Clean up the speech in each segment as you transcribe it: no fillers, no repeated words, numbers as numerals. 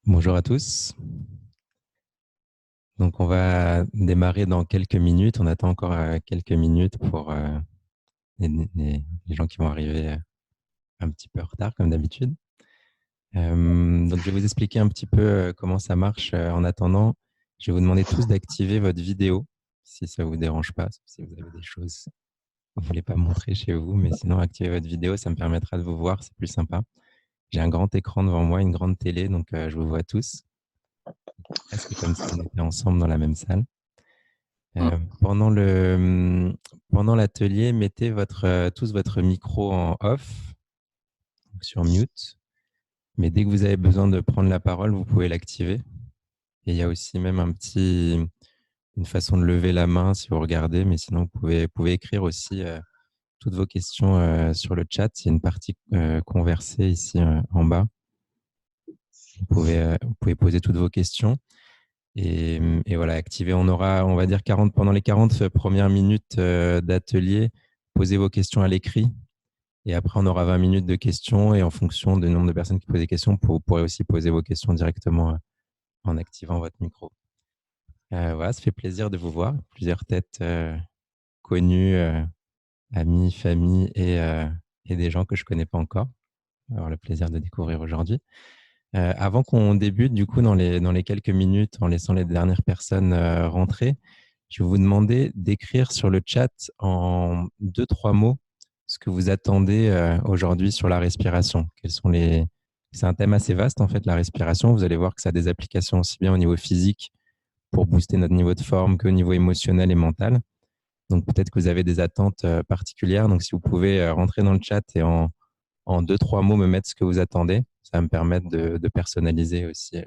Bonjour à tous. Donc, on va démarrer dans quelques minutes. On attend encore quelques minutes pour les gens qui vont arriver un petit peu en retard, comme d'habitude. Donc, je vais vous expliquer un petit peu comment ça marche. En attendant, je vais vous demander tous d'activer votre vidéo, si ça ne vous dérange pas, sauf si vous avez des choses que vous ne voulez pas montrer chez vous. Mais sinon, activez votre vidéo, ça me permettra de vous voir, c'est plus sympa. J'ai un grand écran devant moi, une grande télé, donc je vous vois tous. Presque comme si on était ensemble dans la même salle. Pendant l'atelier, mettez tous votre micro en off, sur mute. Mais dès que vous avez besoin de prendre la parole, vous pouvez l'activer. Et il y a aussi même une façon de lever la main si vous regardez. Mais sinon, vous pouvez écrire aussi toutes vos questions sur le chat. Il y a une partie conversée ici en bas. Vous pouvez poser toutes vos questions. Et voilà, activer. On aura, on va dire, pendant les 40 premières minutes d'atelier, posez vos questions à l'écrit. Et après, on aura 20 minutes de questions. Et en fonction du nombre de personnes qui posent des questions, vous pourrez aussi poser vos questions directement en activant votre micro. Voilà, ça fait plaisir de vous voir. Plusieurs têtes connues, amis, famille et des gens que je ne connais pas encore. On va avoir le plaisir de découvrir aujourd'hui. Avant qu'on débute, du coup, dans les quelques minutes, en laissant les dernières personnes rentrer, je vais vous demander d'écrire sur le chat en 2-3 mots ce que vous attendez aujourd'hui sur la respiration. C'est un thème assez vaste, en fait, la respiration. Vous allez voir que ça a des applications aussi bien au niveau physique pour booster notre niveau de forme qu'au niveau émotionnel et mental. Donc, peut-être que vous avez des attentes particulières. Donc, si vous pouvez rentrer dans le chat et en 2-3 mots me mettre ce que vous attendez, ça va me permettre de personnaliser aussi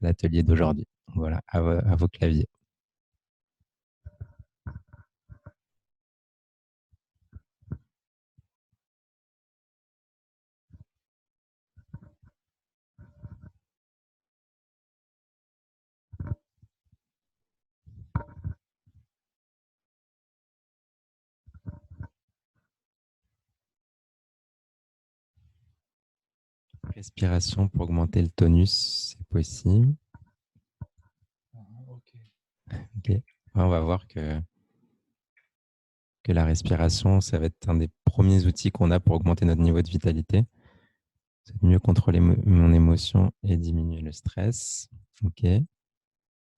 l'atelier d'aujourd'hui. Voilà, à vos claviers. Respiration pour augmenter le tonus, c'est possible. Okay. On va voir que la respiration, ça va être un des premiers outils qu'on a pour augmenter notre niveau de vitalité. C'est mieux contrôler mon émotion et diminuer le stress. OK.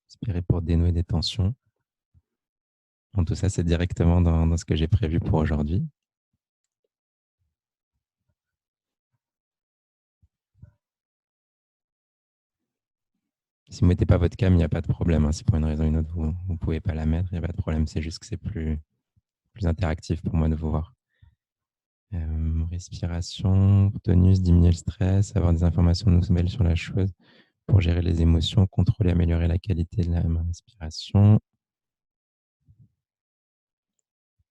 Respirer pour dénouer des tensions. Bon, tout ça, c'est directement dans ce que j'ai prévu pour aujourd'hui. Si vous ne mettez pas votre cam, il n'y a pas de problème. Si pour une raison ou une autre, vous ne pouvez pas la mettre, il n'y a pas de problème. C'est juste que c'est plus interactif pour moi de vous voir. Respiration, tonus, diminuer le stress, avoir des informations nouvelles sur la chose pour gérer les émotions, contrôler, améliorer la qualité de la respiration.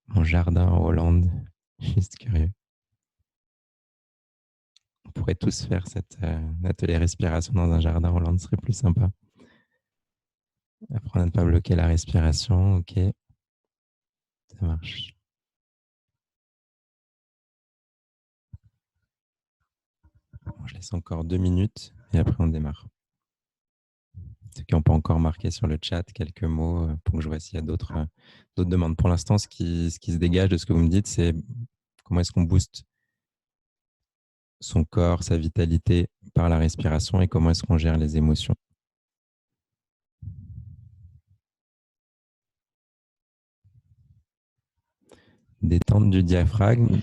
Mon jardin en Hollande, juste curieux. On pourrait tous faire cet atelier respiration dans un jardin en Hollande, ce serait plus sympa. Apprendre à ne pas bloquer la respiration, ok, ça marche. Bon, je laisse encore 2 minutes et après on démarre. Ceux qui n'ont pas encore marqué sur le chat quelques mots pour que je vois s'il y a d'autres demandes. Pour l'instant, ce qui se dégage de ce que vous me dites, c'est comment est-ce qu'on booste son corps, sa vitalité par la respiration et comment est-ce qu'on gère les émotions. Détente du diaphragme,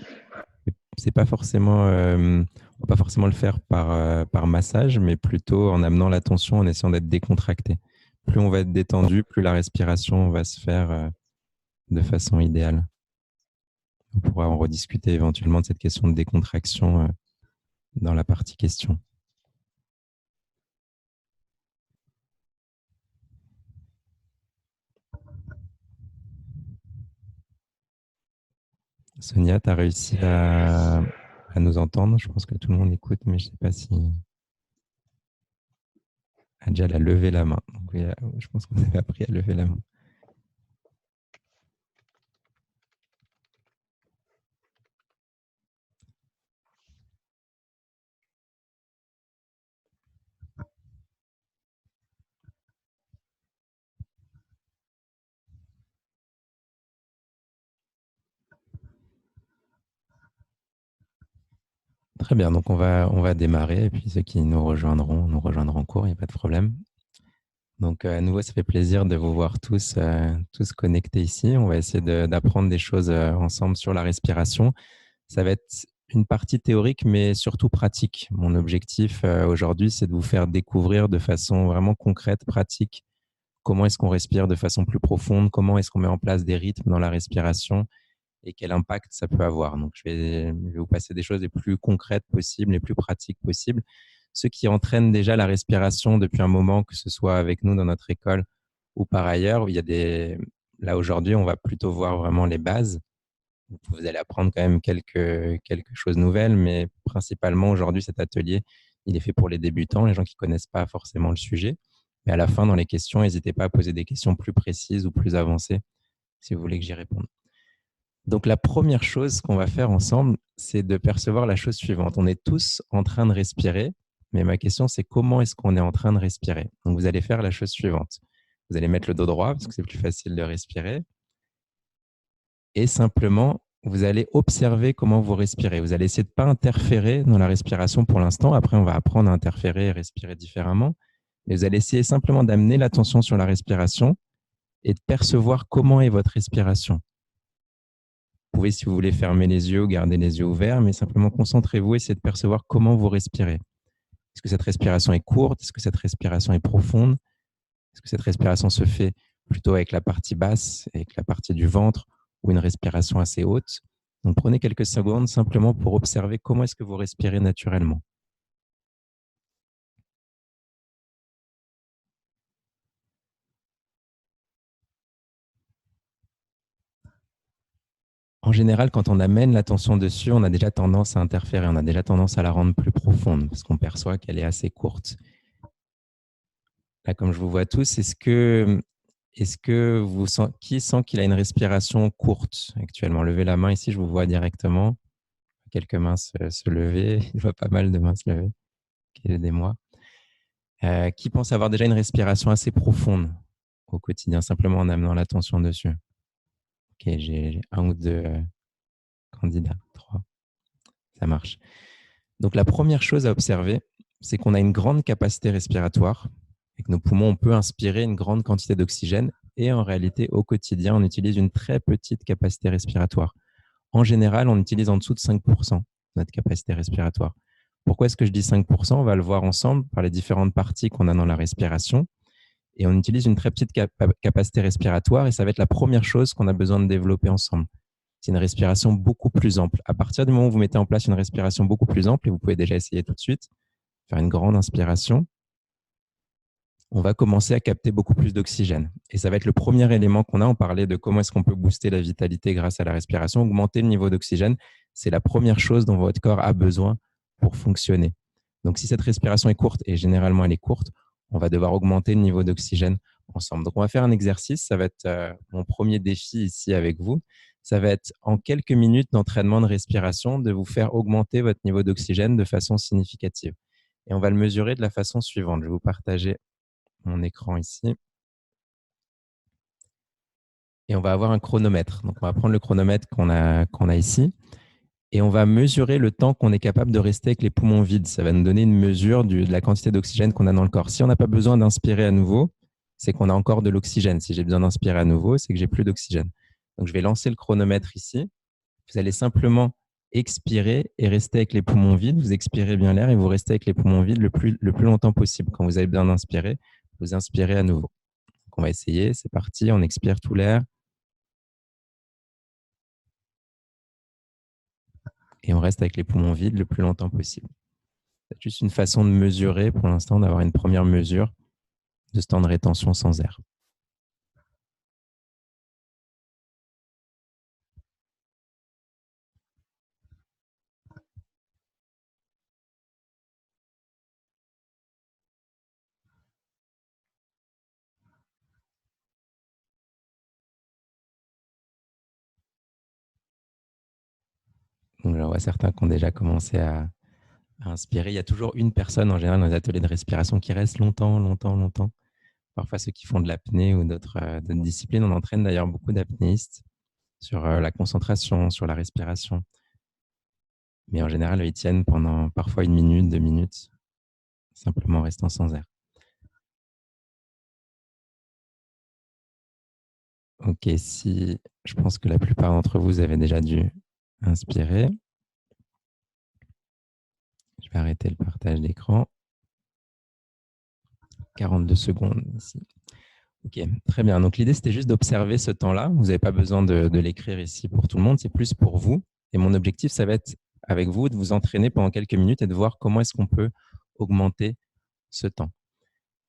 c'est pas forcément, on va pas forcément le faire par massage, mais plutôt en amenant l'attention, en essayant d'être décontracté. Plus on va être détendu, plus la respiration va se faire de façon idéale. On pourra en rediscuter éventuellement de cette question de décontraction dans la partie question. Sonia, tu as réussi à nous entendre. Je pense que tout le monde écoute, mais je ne sais pas si Adjal a levé la main. Donc, je pense qu'on avait appris à lever la main. Très bien, donc on va démarrer et puis ceux qui nous rejoindront en cours, il n'y a pas de problème. Donc à nouveau, ça fait plaisir de vous voir tous connectés ici. On va essayer d'apprendre des choses ensemble sur la respiration. Ça va être une partie théorique, mais surtout pratique. Mon objectif aujourd'hui, c'est de vous faire découvrir de façon vraiment concrète, pratique, comment est-ce qu'on respire de façon plus profonde, comment est-ce qu'on met en place des rythmes dans la respiration et quel impact ça peut avoir. Donc, je vais vous passer des choses les plus concrètes possibles, les plus pratiques possibles. Ceux qui entraînent déjà la respiration depuis un moment, que ce soit avec nous dans notre école ou par ailleurs, là aujourd'hui, on va plutôt voir vraiment les bases. Vous allez apprendre quand même quelques choses nouvelles, mais principalement aujourd'hui, cet atelier, il est fait pour les débutants, les gens qui ne connaissent pas forcément le sujet. Mais à la fin, dans les questions, n'hésitez pas à poser des questions plus précises ou plus avancées si vous voulez que j'y réponde. Donc, la première chose qu'on va faire ensemble, c'est de percevoir la chose suivante. On est tous en train de respirer, mais ma question, c'est comment est-ce qu'on est en train de respirer? Donc, vous allez faire la chose suivante. Vous allez mettre le dos droit parce que c'est plus facile de respirer. Et simplement, vous allez observer comment vous respirez. Vous allez essayer de ne pas interférer dans la respiration pour l'instant. Après, on va apprendre à interférer et respirer différemment. Mais vous allez essayer simplement d'amener l'attention sur la respiration et de percevoir comment est votre respiration. Vous pouvez, si vous voulez, fermer les yeux ou garder les yeux ouverts, mais simplement concentrez-vous et essayez de percevoir comment vous respirez. Est-ce que cette respiration est courte? Est-ce que cette respiration est profonde? Est-ce que cette respiration se fait plutôt avec la partie basse, avec la partie du ventre ou une respiration assez haute? Donc, prenez quelques secondes simplement pour observer comment est-ce que vous respirez naturellement. En général, quand on amène l'attention dessus, on a déjà tendance à interférer, on a déjà tendance à la rendre plus profonde parce qu'on perçoit qu'elle est assez courte. Là, comme je vous vois tous, qui sent qu'il a une respiration courte actuellement? Levez la main ici, je vous vois directement. Quelques mains se lever. Je vois pas mal de mains se lever. Aidez-moi. Qui pense avoir déjà une respiration assez profonde au quotidien, simplement en amenant l'attention dessus? Ok, j'ai un ou deux candidats. 3. Ça marche. Donc, la première chose à observer, c'est qu'on a une grande capacité respiratoire. Avec nos poumons, on peut inspirer une grande quantité d'oxygène et en réalité, au quotidien, on utilise une très petite capacité respiratoire. En général, on utilise en dessous de 5% de notre capacité respiratoire. Pourquoi est-ce que je dis 5%? On va le voir ensemble par les différentes parties qu'on a dans la respiration. Et on utilise une très petite capacité respiratoire et ça va être la première chose qu'on a besoin de développer ensemble. C'est une respiration beaucoup plus ample. À partir du moment où vous mettez en place une respiration beaucoup plus ample, et vous pouvez déjà essayer tout de suite, faire une grande inspiration, on va commencer à capter beaucoup plus d'oxygène. Et ça va être le premier élément qu'on a. On parlait de comment est-ce qu'on peut booster la vitalité grâce à la respiration. Augmenter le niveau d'oxygène, c'est la première chose dont votre corps a besoin pour fonctionner. Donc, si cette respiration est courte, et généralement elle est courte, on va devoir augmenter le niveau d'oxygène ensemble. Donc, on va faire un exercice. Ça va être mon premier défi ici avec vous. Ça va être en quelques minutes d'entraînement de respiration de vous faire augmenter votre niveau d'oxygène de façon significative. Et on va le mesurer de la façon suivante. Je vais vous partager mon écran ici. Et on va avoir un chronomètre. Donc, on va prendre le chronomètre qu'on a ici et on va mesurer le temps qu'on est capable de rester avec les poumons vides. Ça va nous donner une mesure de la quantité d'oxygène qu'on a dans le corps. Si on n'a pas besoin d'inspirer à nouveau, c'est qu'on a encore de l'oxygène. Si j'ai besoin d'inspirer à nouveau, c'est que j'ai plus d'oxygène. Donc, je vais lancer le chronomètre ici. Vous allez simplement expirer et rester avec les poumons vides. Vous expirez bien l'air et vous restez avec les poumons vides le plus longtemps possible. Quand vous avez besoin d'inspirer, vous inspirez à nouveau. Donc, on va essayer. C'est parti. On expire tout l'air. Et on reste avec les poumons vides le plus longtemps possible. C'est juste une façon de mesurer pour l'instant, d'avoir une première mesure de ce temps de rétention sans air. Donc, j'en vois certains qui ont déjà commencé à inspirer. Il y a toujours une personne en général dans les ateliers de respiration qui reste longtemps, longtemps, longtemps. Parfois, ceux qui font de l'apnée ou d'autres disciplines, on entraîne d'ailleurs beaucoup d'apnéistes sur la concentration, sur la respiration. Mais en général, ils tiennent pendant parfois 1 minute, 2 minutes, simplement en restant sans air. Ok, si je pense que la plupart d'entre vous avez déjà dû inspirer. Je vais arrêter le partage d'écran. 42 secondes ici. Ok, très bien. Donc l'idée, c'était juste d'observer ce temps-là. Vous n'avez pas besoin de l'écrire ici pour tout le monde, c'est plus pour vous. Et mon objectif, ça va être avec vous de vous entraîner pendant quelques minutes et de voir comment est-ce qu'on peut augmenter ce temps.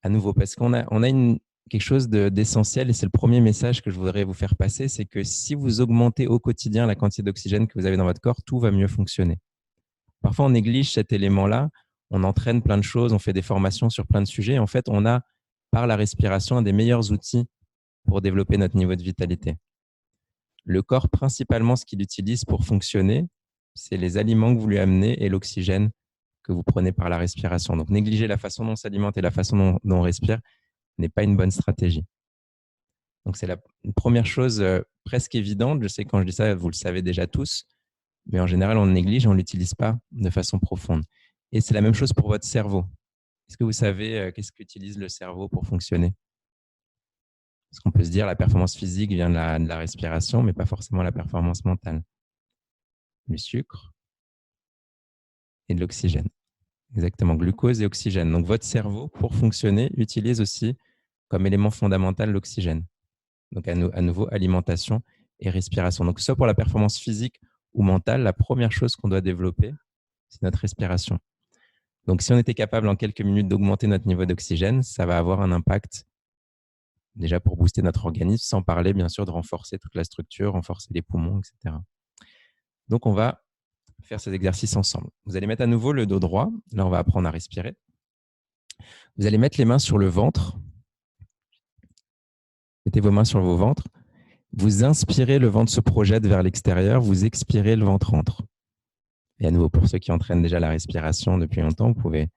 À nouveau, parce qu'on a quelque chose d'essentiel et c'est le premier message que je voudrais vous faire passer, c'est que si vous augmentez au quotidien la quantité d'oxygène que vous avez dans votre corps, tout va mieux fonctionner. Parfois, on néglige cet élément-là. On entraîne plein de choses, on fait des formations sur plein de sujets. En fait, on a, par la respiration, un des meilleurs outils pour développer notre niveau de vitalité. Le corps, principalement, ce qu'il utilise pour fonctionner, c'est les aliments que vous lui amenez et l'oxygène que vous prenez par la respiration. Donc, négliger la façon dont on s'alimente et la façon dont on respire n'est pas une bonne stratégie. Donc, c'est la première chose presque évidente. Je sais que quand je dis ça, vous le savez déjà tous, mais en général, on le néglige et on ne l'utilise pas de façon profonde. Et c'est la même chose pour votre cerveau. Est-ce que vous savez qu'est-ce qu'utilise le cerveau pour fonctionner? Parce qu'on peut se dire la performance physique vient de la respiration, mais pas forcément la performance mentale. Du sucre et de l'oxygène. Exactement, glucose et oxygène. Donc, votre cerveau, pour fonctionner, utilise aussi comme élément fondamental l'oxygène. Donc, à nouveau, alimentation et respiration. Donc, soit pour la performance physique ou mentale, la première chose qu'on doit développer, c'est notre respiration. Donc, si on était capable en quelques minutes d'augmenter notre niveau d'oxygène, ça va avoir un impact déjà pour booster notre organisme, sans parler bien sûr de renforcer toute la structure, renforcer les poumons, etc. Donc, on va faire ces exercices ensemble. Vous allez mettre à nouveau le dos droit. Là, on va apprendre à respirer. Vous allez mettre les mains sur le ventre. Mettez vos mains sur vos ventres. Vous inspirez, le ventre se projette vers l'extérieur. Vous expirez, le ventre rentre. Et à nouveau, pour ceux qui entraînent déjà la respiration depuis longtemps, vous pouvez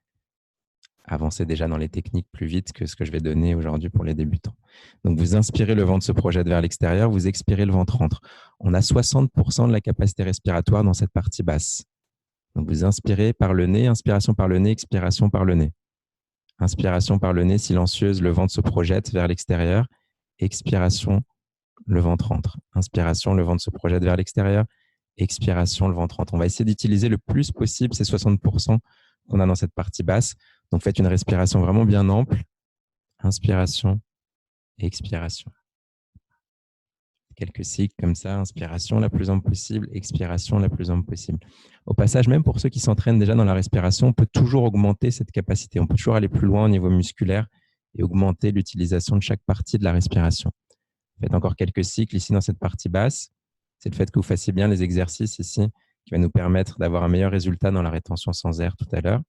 avancer déjà dans les techniques plus vite que ce que je vais donner aujourd'hui pour les débutants. Donc, vous inspirez, le ventre se projette vers l'extérieur. Vous expirez, le ventre rentre. On a 60% de la capacité respiratoire dans cette partie basse. Donc, vous inspirez par le nez, inspiration par le nez, expiration par le nez. Inspiration par le nez, silencieuse, le ventre se projette vers l'extérieur. Expiration, le ventre rentre. Inspiration, le ventre se projette vers l'extérieur. Expiration, le ventre rentre. On va essayer d'utiliser le plus possible ces 60% qu'on a dans cette partie basse. Donc, faites une respiration vraiment bien ample. Inspiration, expiration. Quelques cycles comme ça, inspiration la plus ample possible, expiration la plus ample possible. Au passage, même pour ceux qui s'entraînent déjà dans la respiration, on peut toujours augmenter cette capacité. On peut toujours aller plus loin au niveau musculaire et augmenter l'utilisation de chaque partie de la respiration. Faites encore quelques cycles ici dans cette partie basse. C'est le fait que vous fassiez bien les exercices ici qui va nous permettre d'avoir un meilleur résultat dans la rétention sans air tout à l'heure.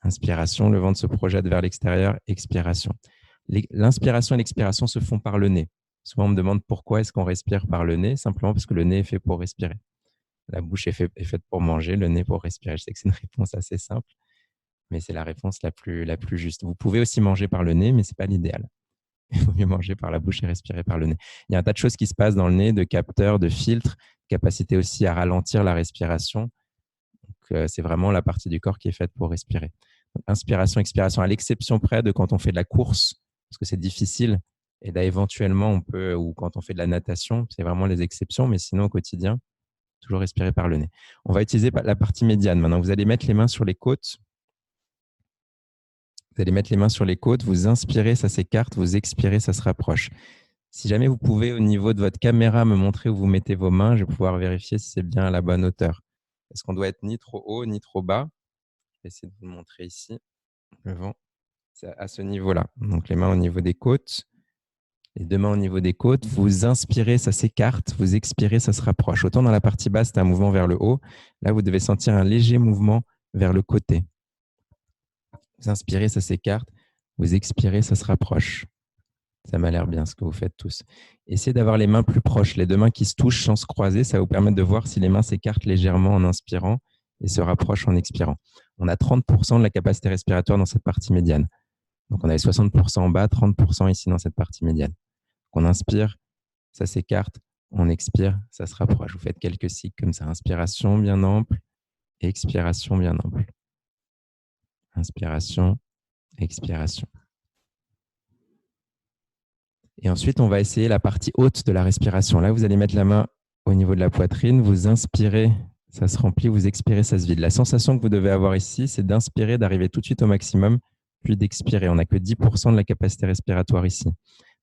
Inspiration, le ventre se projette vers l'extérieur, expiration. L'inspiration et l'expiration se font par le nez. Souvent, on me demande pourquoi est-ce qu'on respire par le nez, simplement parce que le nez est fait pour respirer. La bouche est faite pour manger, le nez pour respirer. Je sais que c'est une réponse assez simple, mais c'est la réponse la plus juste. Vous pouvez aussi manger par le nez, mais ce n'est pas l'idéal. Il vaut mieux manger par la bouche et respirer par le nez. Il y a un tas de choses qui se passent dans le nez, de capteurs, de filtres, capacité aussi à ralentir la respiration. C'est vraiment la partie du corps qui est faite pour respirer. Donc, inspiration, expiration, à l'exception près de quand on fait de la course, parce que c'est difficile. Et là, éventuellement, on peut, ou quand on fait de la natation, c'est vraiment les exceptions, mais sinon, au quotidien, toujours respirer par le nez. On va utiliser la partie médiane. Maintenant, vous allez mettre les mains sur les côtes. Vous allez mettre les mains sur les côtes. Vous inspirez, ça s'écarte. Vous expirez, ça se rapproche. Si jamais vous pouvez, au niveau de votre caméra, me montrer où vous mettez vos mains, je vais pouvoir vérifier si c'est bien à la bonne hauteur. Est-ce qu'on doit être ni trop haut, ni trop bas? Je vais essayer de vous le montrer ici. Le vent, c'est à ce niveau-là. Donc, les mains au niveau des côtes. Les deux mains au niveau des côtes. Vous inspirez, ça s'écarte. Vous expirez, ça se rapproche. Autant dans la partie basse, c'est un mouvement vers le haut. Là, vous devez sentir un léger mouvement vers le côté. Vous inspirez, ça s'écarte. Vous expirez, ça se rapproche. Ça m'a l'air bien ce que vous faites tous. Essayez d'avoir les mains plus proches, les deux mains qui se touchent sans se croiser. Ça va vous permettre de voir si les mains s'écartent légèrement en inspirant et se rapprochent en expirant. On a 30% de la capacité respiratoire dans cette partie médiane. Donc, on avait 60% en bas, 30% ici dans cette partie médiane. On inspire, ça s'écarte. on expire, ça se rapproche. Vous faites quelques cycles comme ça. Inspiration bien ample, expiration bien ample. Inspiration, expiration. Et ensuite, on va essayer la partie haute de la respiration. Là, vous allez mettre la main au niveau de la poitrine, vous inspirez, ça se remplit, vous expirez, ça se vide. La sensation que vous devez avoir ici, c'est d'inspirer, d'arriver tout de suite au maximum, puis d'expirer. On n'a que 10% de la capacité respiratoire ici.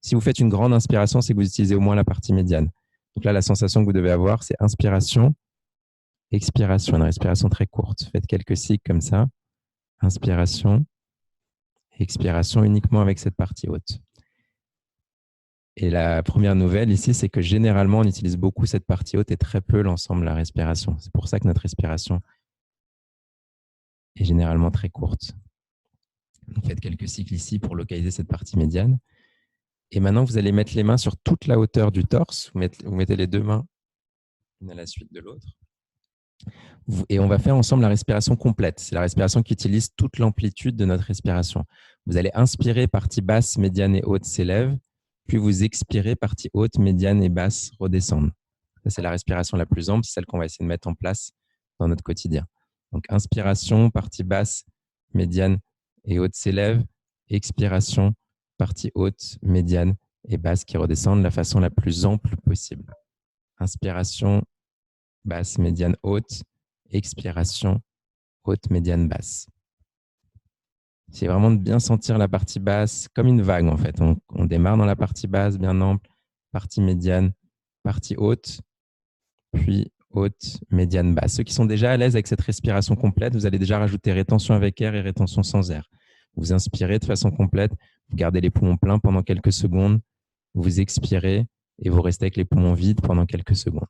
Si vous faites une grande inspiration, c'est que vous utilisez au moins la partie médiane. Donc là, la sensation que vous devez avoir, c'est inspiration, expiration, une respiration très courte. Faites quelques cycles comme ça. Inspiration, expiration uniquement avec cette partie haute. Et la première nouvelle ici, c'est que généralement, on utilise beaucoup cette partie haute et très peu l'ensemble de la respiration. C'est pour ça que notre respiration est généralement très courte. Donc, faites quelques cycles ici pour localiser cette partie médiane. Et maintenant, vous allez mettre les mains sur toute la hauteur du torse. Vous mettez les deux mains l'une à la suite de l'autre. Et on va faire ensemble la respiration complète. C'est la respiration qui utilise toute l'amplitude de notre respiration. Vous allez inspirer, partie basse, médiane et haute s'élève. Puis vous expirez, partie haute, médiane et basse redescendent. Ça, c'est la respiration la plus ample, c'est celle qu'on va essayer de mettre en place dans notre quotidien. Donc, inspiration, partie basse, médiane et haute s'élève. Expiration, partie haute, médiane et basse qui redescendent de la façon la plus ample possible. Inspiration, basse, médiane, haute. Expiration, haute, médiane, basse. C'est vraiment de bien sentir la partie basse comme une vague en fait. On démarre dans la partie basse, bien ample, partie médiane, partie haute, puis haute, médiane, basse. Ceux qui sont déjà à l'aise avec cette respiration complète, vous allez déjà rajouter rétention avec air et rétention sans air. Vous inspirez de façon complète, vous gardez les poumons pleins pendant quelques secondes, vous expirez et vous restez avec les poumons vides pendant quelques secondes.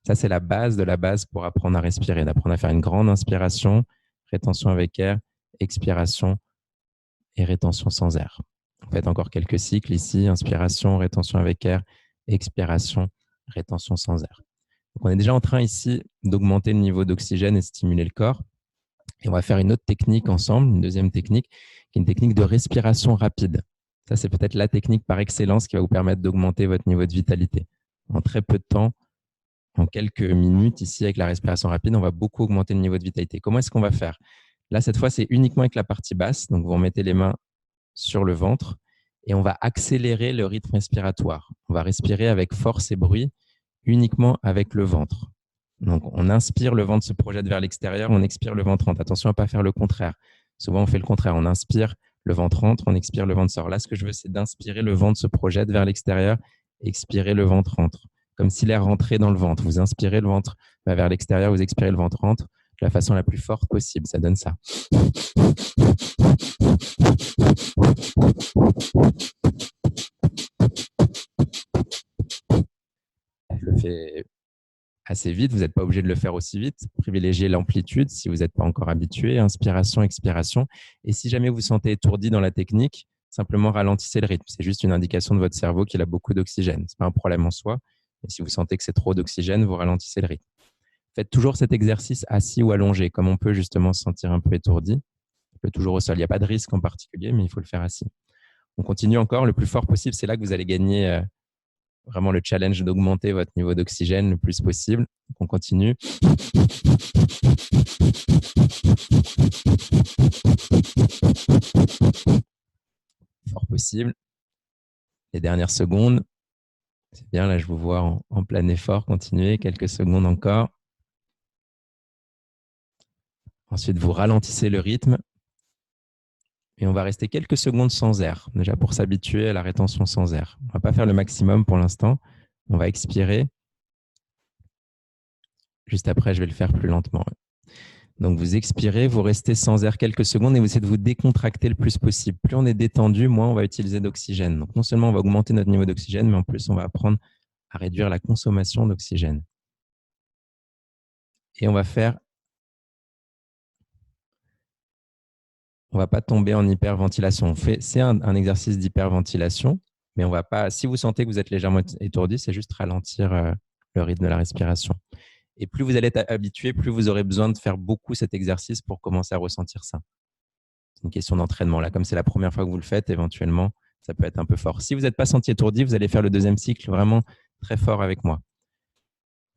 Ça, c'est la base de la base pour apprendre à respirer, d'apprendre à faire une grande inspiration, rétention avec air, expiration et rétention sans air. Faites encore quelques cycles ici, inspiration, rétention avec air, expiration, rétention sans air. Donc, on est déjà en train ici d'augmenter le niveau d'oxygène et de stimuler le corps. Et on va faire une autre technique ensemble, une deuxième technique, qui est une technique de respiration rapide. Ça, c'est peut-être la technique par excellence qui va vous permettre d'augmenter votre niveau de vitalité. En très peu de temps, en quelques minutes ici avec la respiration rapide, on va beaucoup augmenter le niveau de vitalité. Comment est-ce qu'on va faire ? Là, cette fois, c'est uniquement avec la partie basse. Donc, vous remettez les mains sur le ventre et on va accélérer le rythme respiratoire. On va respirer avec force et bruit uniquement avec le ventre. Donc, on inspire, le ventre se projette vers l'extérieur, on expire, le ventre rentre. Attention à ne pas faire le contraire. Souvent, on fait le contraire. On inspire, le ventre rentre, on expire, le ventre sort. Là, ce que je veux, c'est d'inspirer, le ventre se projette vers l'extérieur, expirer, le ventre rentre. Comme si l'air rentrait dans le ventre. Vous inspirez, le ventre va vers l'extérieur, vous expirez, le ventre rentre de la façon la plus forte possible. Ça donne ça. Je le fais assez vite. Vous n'êtes pas obligé de le faire aussi vite. Privilégiez l'amplitude si vous n'êtes pas encore habitué. Inspiration, expiration. Et si jamais vous vous sentez étourdi dans la technique, simplement ralentissez le rythme. C'est juste une indication de votre cerveau qu'il a beaucoup d'oxygène. Ce n'est pas un problème en soi. Mais si vous sentez que c'est trop d'oxygène, vous ralentissez le rythme. Faites toujours cet exercice assis ou allongé, comme on peut justement se sentir un peu étourdi. On peut toujours au sol. Il n'y a pas de risque en particulier, mais il faut le faire assis. On continue encore le plus fort possible. C'est là que vous allez gagner vraiment le challenge d'augmenter votre niveau d'oxygène le plus possible. Donc, on continue. Fort possible. Les dernières secondes. C'est bien, là, je vous vois en plein effort. Continuez, quelques secondes encore. Ensuite, vous ralentissez le rythme. Et on va rester quelques secondes sans air, déjà pour s'habituer à la rétention sans air. On ne va pas faire le maximum pour l'instant. On va expirer. Juste après, je vais le faire plus lentement. Donc, vous expirez, vous restez sans air quelques secondes et vous essayez de vous décontracter le plus possible. Plus on est détendu, moins on va utiliser d'oxygène. Donc, non seulement on va augmenter notre niveau d'oxygène, mais en plus, on va apprendre à réduire la consommation d'oxygène. Et on va faire... On ne va pas tomber en hyperventilation. C'est un exercice d'hyperventilation, mais on va pas. Si vous sentez que vous êtes légèrement étourdi, c'est juste ralentir le rythme de la respiration. Et plus vous allez être habitué, plus vous aurez besoin de faire beaucoup cet exercice pour commencer à ressentir ça. C'est une question d'entraînement. Là, comme c'est la première fois que vous le faites, éventuellement, ça peut être un peu fort. Si vous n'êtes pas senti étourdi, vous allez faire le deuxième cycle vraiment très fort avec moi.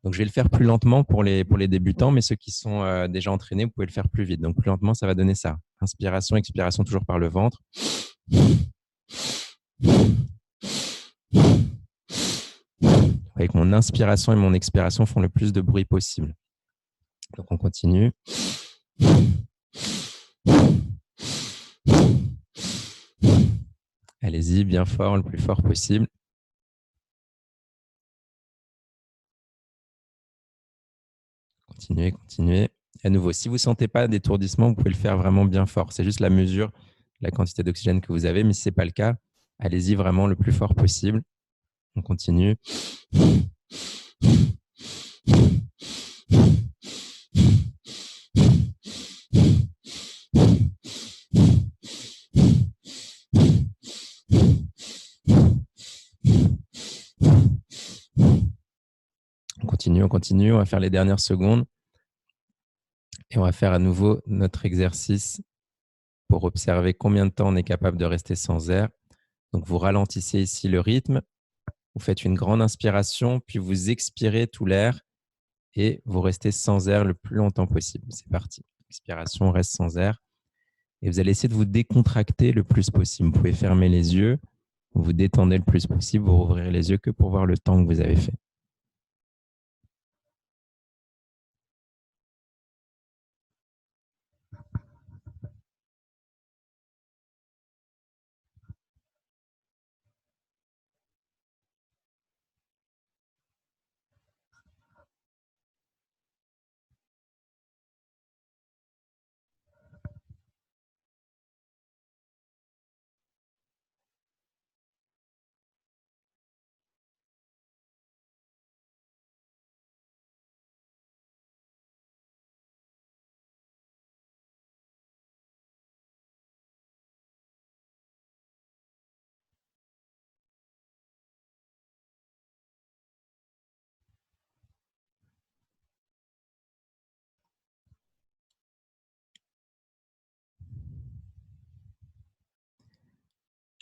Donc, je vais le faire plus lentement pour les débutants, mais ceux qui sont déjà entraînés, vous pouvez le faire plus vite. Donc, plus lentement, ça va donner ça. Inspiration, expiration, toujours par le ventre. Avec mon inspiration et mon expiration font le plus de bruit possible. Donc, on continue. Allez-y, bien fort, le plus fort possible. Continuez, continuez. À nouveau, si vous ne sentez pas d'étourdissement, vous pouvez le faire vraiment bien fort. C'est juste la mesure de la quantité d'oxygène que vous avez, mais si ce n'est pas le cas, allez-y vraiment le plus fort possible. On continue. On continue, on continue. On va faire les dernières secondes. Et on va faire à nouveau notre exercice pour observer combien de temps on est capable de rester sans air. Donc, vous ralentissez ici le rythme. Vous faites une grande inspiration, puis vous expirez tout l'air et vous restez sans air le plus longtemps possible. C'est parti. Expiration, on reste sans air. Et vous allez essayer de vous décontracter le plus possible. Vous pouvez fermer les yeux, vous vous détendez le plus possible, vous rouvrirez les yeux que pour voir le temps que vous avez fait.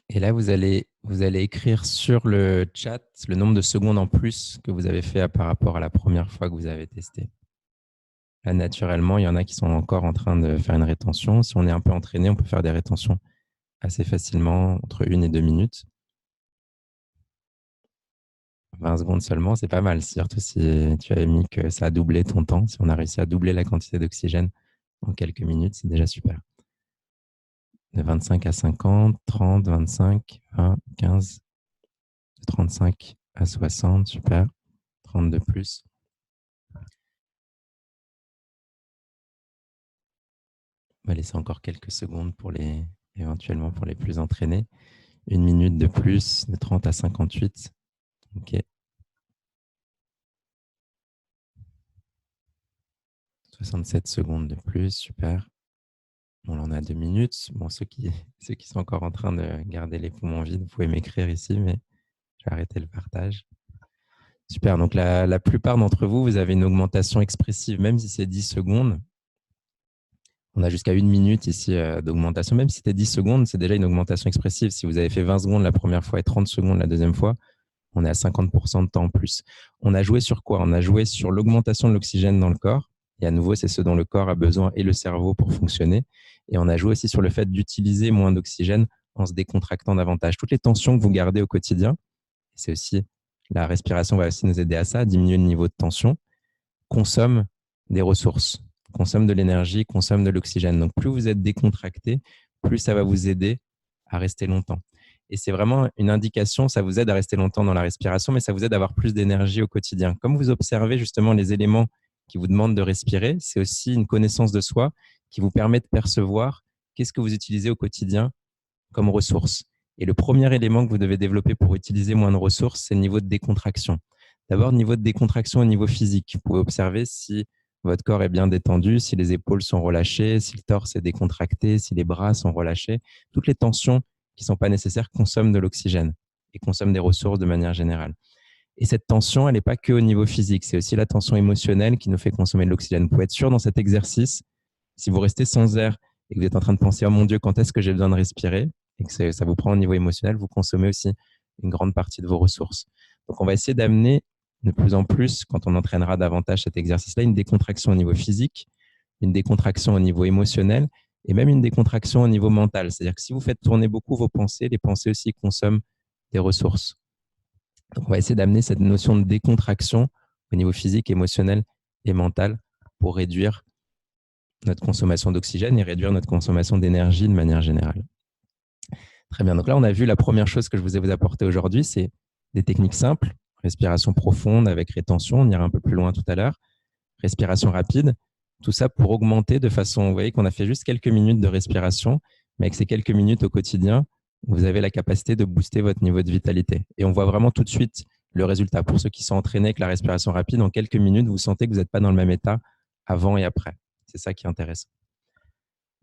Et là, vous allez écrire sur le chat le nombre de secondes en plus que vous avez fait par rapport à la première fois que vous avez testé. Là, naturellement, il y en a qui sont encore en train de faire une rétention. Si on est un peu entraîné, on peut faire des rétentions assez facilement, entre 1 et 2 minutes. 20 secondes seulement, c'est pas mal. Surtout si tu avais mis que ça a doublé ton temps. Si on a réussi à doubler la quantité d'oxygène en quelques minutes, c'est déjà super. De 25 à 50, 30, 25, 20, 15, de 35 à 60, super. 30 de plus. On va laisser encore quelques secondes éventuellement pour les plus entraînés. 1 minute de plus, de 30 à 58. OK. 67 secondes de plus, super. Bon, là, on a 2 minutes. Bon, ceux qui sont encore en train de garder les poumons vides, vous pouvez m'écrire ici, mais je vais arrêter le partage. Super. Donc, la plupart d'entre vous, vous avez une augmentation expressive, même si c'est 10 secondes. On a jusqu'à 1 minute ici d'augmentation. Même si c'était 10 secondes, c'est déjà une augmentation expressive. Si vous avez fait 20 secondes la première fois et 30 secondes la deuxième fois, on est à 50% de temps en plus. On a joué sur quoi? On a joué sur l'augmentation de l'oxygène dans le corps. Et à nouveau, c'est ce dont le corps a besoin et le cerveau pour fonctionner. Et on a joué aussi sur le fait d'utiliser moins d'oxygène en se décontractant davantage. Toutes les tensions que vous gardez au quotidien, c'est aussi la respiration va aussi nous aider à ça, à diminuer le niveau de tension, consomment des ressources, consomment de l'énergie, consomment de l'oxygène. Donc, plus vous êtes décontracté, plus ça va vous aider à rester longtemps. Et c'est vraiment une indication, ça vous aide à rester longtemps dans la respiration, mais ça vous aide à avoir plus d'énergie au quotidien. Comme vous observez justement les éléments qui vous demandent de respirer, c'est aussi une connaissance de soi qui vous permet de percevoir qu'est-ce que vous utilisez au quotidien comme ressources. Et le premier élément que vous devez développer pour utiliser moins de ressources, c'est le niveau de décontraction. D'abord, niveau de décontraction au niveau physique. Vous pouvez observer si votre corps est bien détendu, si les épaules sont relâchées, si le torse est décontracté, si les bras sont relâchés. Toutes les tensions qui ne sont pas nécessaires consomment de l'oxygène et consomment des ressources de manière générale. Et cette tension, elle n'est pas que au niveau physique, c'est aussi la tension émotionnelle qui nous fait consommer de l'oxygène. Vous pouvez être sûr dans cet exercice, si vous restez sans air et que vous êtes en train de penser « Oh mon Dieu, quand est-ce que j'ai besoin de respirer ?» et que ça vous prend au niveau émotionnel, vous consommez aussi une grande partie de vos ressources. Donc, on va essayer d'amener de plus en plus, quand on entraînera davantage cet exercice-là, une décontraction au niveau physique, une décontraction au niveau émotionnel et même une décontraction au niveau mental. C'est-à-dire que si vous faites tourner beaucoup vos pensées, les pensées aussi consomment des ressources. Donc, on va essayer d'amener cette notion de décontraction au niveau physique, émotionnel et mental pour réduire notre consommation d'oxygène et réduire notre consommation d'énergie de manière générale. Très bien. Donc là, on a vu la première chose que je vous ai apporté aujourd'hui, c'est des techniques simples, respiration profonde avec rétention, on ira un peu plus loin tout à l'heure, respiration rapide, tout ça pour augmenter de façon, vous voyez qu'on a fait juste quelques minutes de respiration, mais avec ces quelques minutes au quotidien, vous avez la capacité de booster votre niveau de vitalité. Et on voit vraiment tout de suite le résultat. Pour ceux qui sont entraînés avec la respiration rapide, en quelques minutes, vous sentez que vous n'êtes pas dans le même état avant et après. C'est ça qui est intéressant.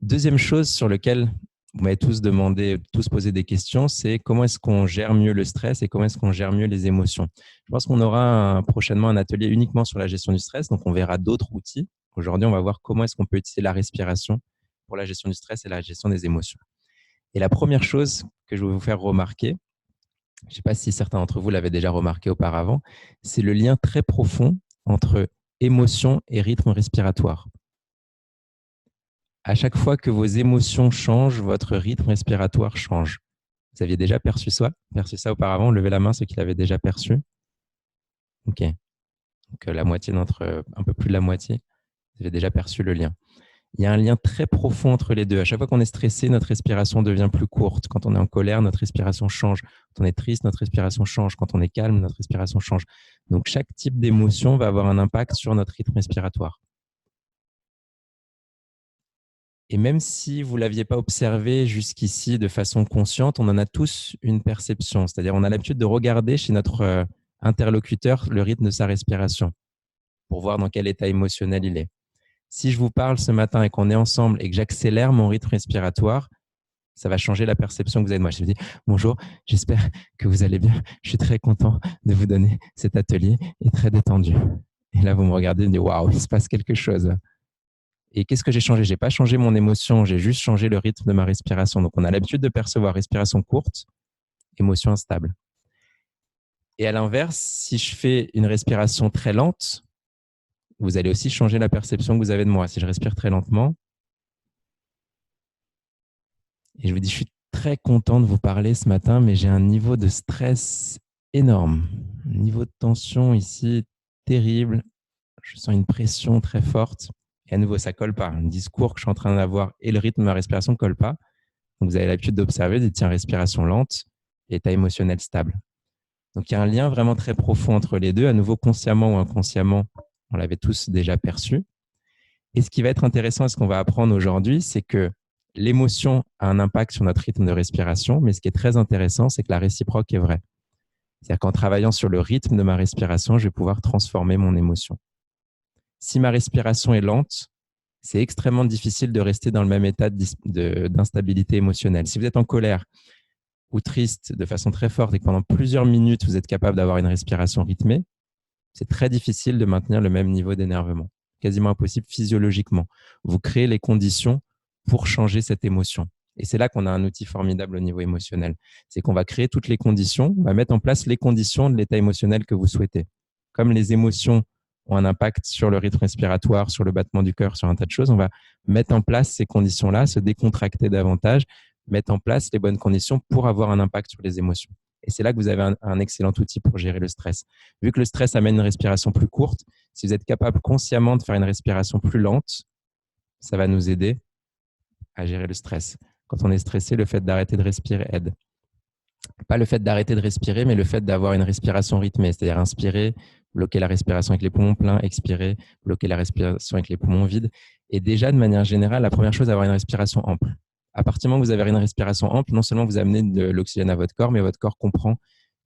Deuxième chose sur laquelle vous m'avez tous demandé, tous posé des questions, c'est comment est-ce qu'on gère mieux le stress et comment est-ce qu'on gère mieux les émotions. Je pense qu'on aura prochainement un atelier uniquement sur la gestion du stress, donc on verra d'autres outils. Aujourd'hui, on va voir comment est-ce qu'on peut utiliser la respiration pour la gestion du stress et la gestion des émotions. Et la première chose que je vais vous faire remarquer, je ne sais pas si certains d'entre vous l'avaient déjà remarqué auparavant, c'est le lien très profond entre émotion et rythme respiratoire. À chaque fois que vos émotions changent, votre rythme respiratoire change. Vous aviez déjà perçu ça auparavant? Levez la main ceux qui l'avaient déjà perçu. Ok. Donc la moitié d'entre, un peu plus de la moitié, vous avez déjà perçu le lien. Il y a un lien très profond entre les deux. À chaque fois qu'on est stressé, notre respiration devient plus courte. Quand on est en colère, notre respiration change. Quand on est triste, notre respiration change. Quand on est calme, notre respiration change. Donc chaque type d'émotion va avoir un impact sur notre rythme respiratoire. Et même si vous ne l'aviez pas observé jusqu'ici de façon consciente, on en a tous une perception. C'est-à-dire on a l'habitude de regarder chez notre interlocuteur le rythme de sa respiration pour voir dans quel état émotionnel il est. Si je vous parle ce matin et qu'on est ensemble et que j'accélère mon rythme respiratoire, ça va changer la perception que vous avez de moi. Je me dis « Bonjour, j'espère que vous allez bien. Je suis très content de vous donner cet atelier et très détendu. » Et là, vous me regardez et me dites « Waouh, il se passe quelque chose. » Et qu'est-ce que j'ai changé? Je n'ai pas changé mon émotion, j'ai juste changé le rythme de ma respiration. Donc, on a l'habitude de percevoir respiration courte, émotion instable. Et à l'inverse, si je fais une respiration très lente, vous allez aussi changer la perception que vous avez de moi. Si je respire très lentement, et je vous dis, je suis très content de vous parler ce matin, mais j'ai un niveau de stress énorme. Un niveau de tension ici terrible. Je sens une pression très forte. Et à nouveau, ça ne colle pas. Un discours que je suis en train d'avoir et le rythme de ma respiration ne colle pas. Donc, vous avez l'habitude d'observer, de dire tiens, respiration lente, état émotionnel stable. Donc, il y a un lien vraiment très profond entre les deux. À nouveau, consciemment ou inconsciemment, on l'avait tous déjà perçu. Et ce qui va être intéressant et ce qu'on va apprendre aujourd'hui, c'est que l'émotion a un impact sur notre rythme de respiration, mais ce qui est très intéressant, c'est que la réciproque est vraie. C'est-à-dire qu'en travaillant sur le rythme de ma respiration, je vais pouvoir transformer mon émotion. Si ma respiration est lente, c'est extrêmement difficile de rester dans le même état d'instabilité émotionnelle. Si vous êtes en colère ou triste de façon très forte et que pendant plusieurs minutes, vous êtes capable d'avoir une respiration rythmée, c'est très difficile de maintenir le même niveau d'énervement. Quasiment impossible physiologiquement. Vous créez les conditions pour changer cette émotion. Et c'est là qu'on a un outil formidable au niveau émotionnel. C'est qu'on va créer toutes les conditions, on va mettre en place les conditions de l'état émotionnel que vous souhaitez. Comme les émotions ont un impact sur le rythme respiratoire, sur le battement du cœur, sur un tas de choses, on va mettre en place ces conditions-là, se décontracter davantage, mettre en place les bonnes conditions pour avoir un impact sur les émotions. Et c'est là que vous avez un excellent outil pour gérer le stress. Vu que le stress amène une respiration plus courte, si vous êtes capable consciemment de faire une respiration plus lente, ça va nous aider à gérer le stress. Quand on est stressé, le fait d'arrêter de respirer aide. Pas le fait d'arrêter de respirer, mais le fait d'avoir une respiration rythmée, c'est-à-dire inspirer, bloquer la respiration avec les poumons pleins, expirer, bloquer la respiration avec les poumons vides. Et déjà, de manière générale, la première chose, avoir une respiration ample. À partir du moment où vous avez une respiration ample, non seulement vous amenez de l'oxygène à votre corps, mais votre corps comprend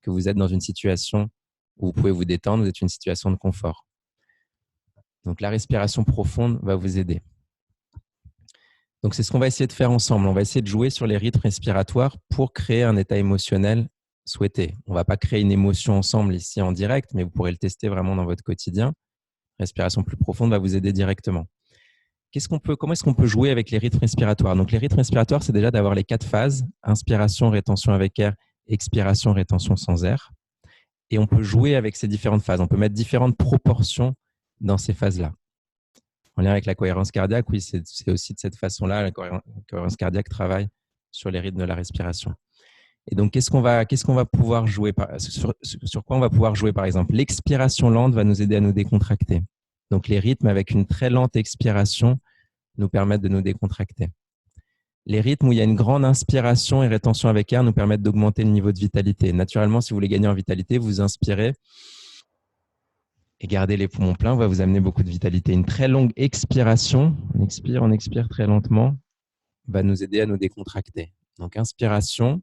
que vous êtes dans une situation où vous pouvez vous détendre, vous êtes dans une situation de confort. Donc, la respiration profonde va vous aider. Donc, c'est ce qu'on va essayer de faire ensemble. On va essayer de jouer sur les rythmes respiratoires pour créer un état émotionnel souhaité. On ne va pas créer une émotion ensemble ici en direct, mais vous pourrez le tester vraiment dans votre quotidien. Respiration plus profonde va vous aider directement. Comment est-ce qu'on peut jouer avec les rythmes respiratoires? Donc, les rythmes respiratoires, c'est déjà d'avoir les 4 phases. Inspiration, rétention avec air, expiration, rétention sans air. Et on peut jouer avec ces différentes phases. On peut mettre différentes proportions dans ces phases-là. En lien avec la cohérence cardiaque, oui, c'est aussi de cette façon-là, la cohérence cardiaque travaille sur les rythmes de la respiration. Et donc, qu'est-ce qu'on va pouvoir jouer sur quoi on va pouvoir jouer, par exemple? L'expiration lente va nous aider à nous décontracter. Donc, les rythmes avec une très lente expiration nous permettent de nous décontracter. Les rythmes où il y a une grande inspiration et rétention avec air nous permettent d'augmenter le niveau de vitalité. Naturellement, si vous voulez gagner en vitalité, vous inspirez et gardez les poumons pleins, va vous amener beaucoup de vitalité. Une très longue expiration, on expire très lentement, va nous aider à nous décontracter. Donc, inspiration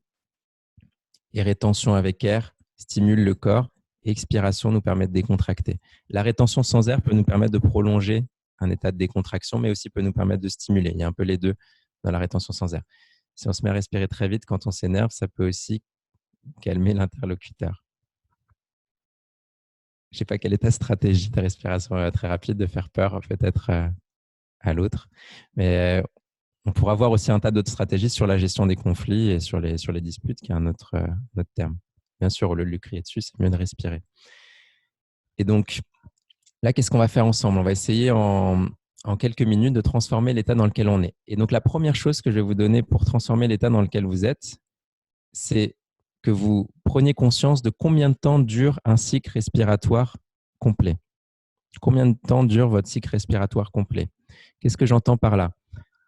et rétention avec air stimule le corps. Expiration nous permet de décontracter. La rétention sans air peut nous permettre de prolonger un état de décontraction, mais aussi peut nous permettre de stimuler. Il y a un peu les deux dans la rétention sans air. Si on se met à respirer très vite quand on s'énerve, ça peut aussi calmer l'interlocuteur. Je ne sais pas quelle est ta stratégie de respiration très rapide, de faire peur peut-être à l'autre. Mais on pourra voir aussi un tas d'autres stratégies sur la gestion des conflits et sur les disputes, qui est un autre terme. Bien sûr, au lieu de lui crier dessus, c'est mieux de respirer. Et donc, là, qu'est-ce qu'on va faire ensemble? On va essayer en quelques minutes de transformer l'état dans lequel on est. Et donc, la première chose que je vais vous donner pour transformer l'état dans lequel vous êtes, c'est que vous preniez conscience de combien de temps dure un cycle respiratoire complet. Combien de temps dure votre cycle respiratoire complet? Qu'est-ce que j'entends par là?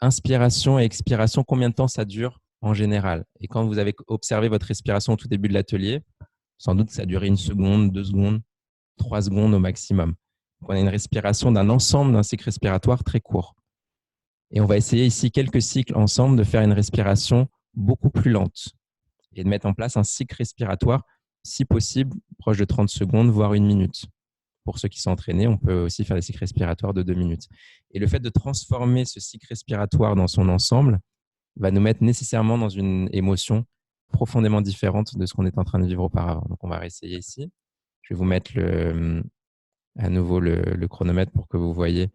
Inspiration et expiration, combien de temps ça dure en général? Et quand vous avez observé votre respiration au tout début de l'atelier, sans doute que ça a duré 1 seconde, 2 secondes, 3 secondes au maximum. Donc, on a une respiration d'un ensemble d'un cycle respiratoire très court. Et on va essayer ici quelques cycles ensemble de faire une respiration beaucoup plus lente et de mettre en place un cycle respiratoire, si possible, proche de 30 secondes, voire 1 minute. Pour ceux qui sont entraînés, on peut aussi faire des cycles respiratoires de 2 minutes. Et le fait de transformer ce cycle respiratoire dans son ensemble va nous mettre nécessairement dans une émotion profondément différente de ce qu'on est en train de vivre auparavant. Donc, on va réessayer ici. Je vais vous mettre à nouveau le chronomètre pour que vous voyez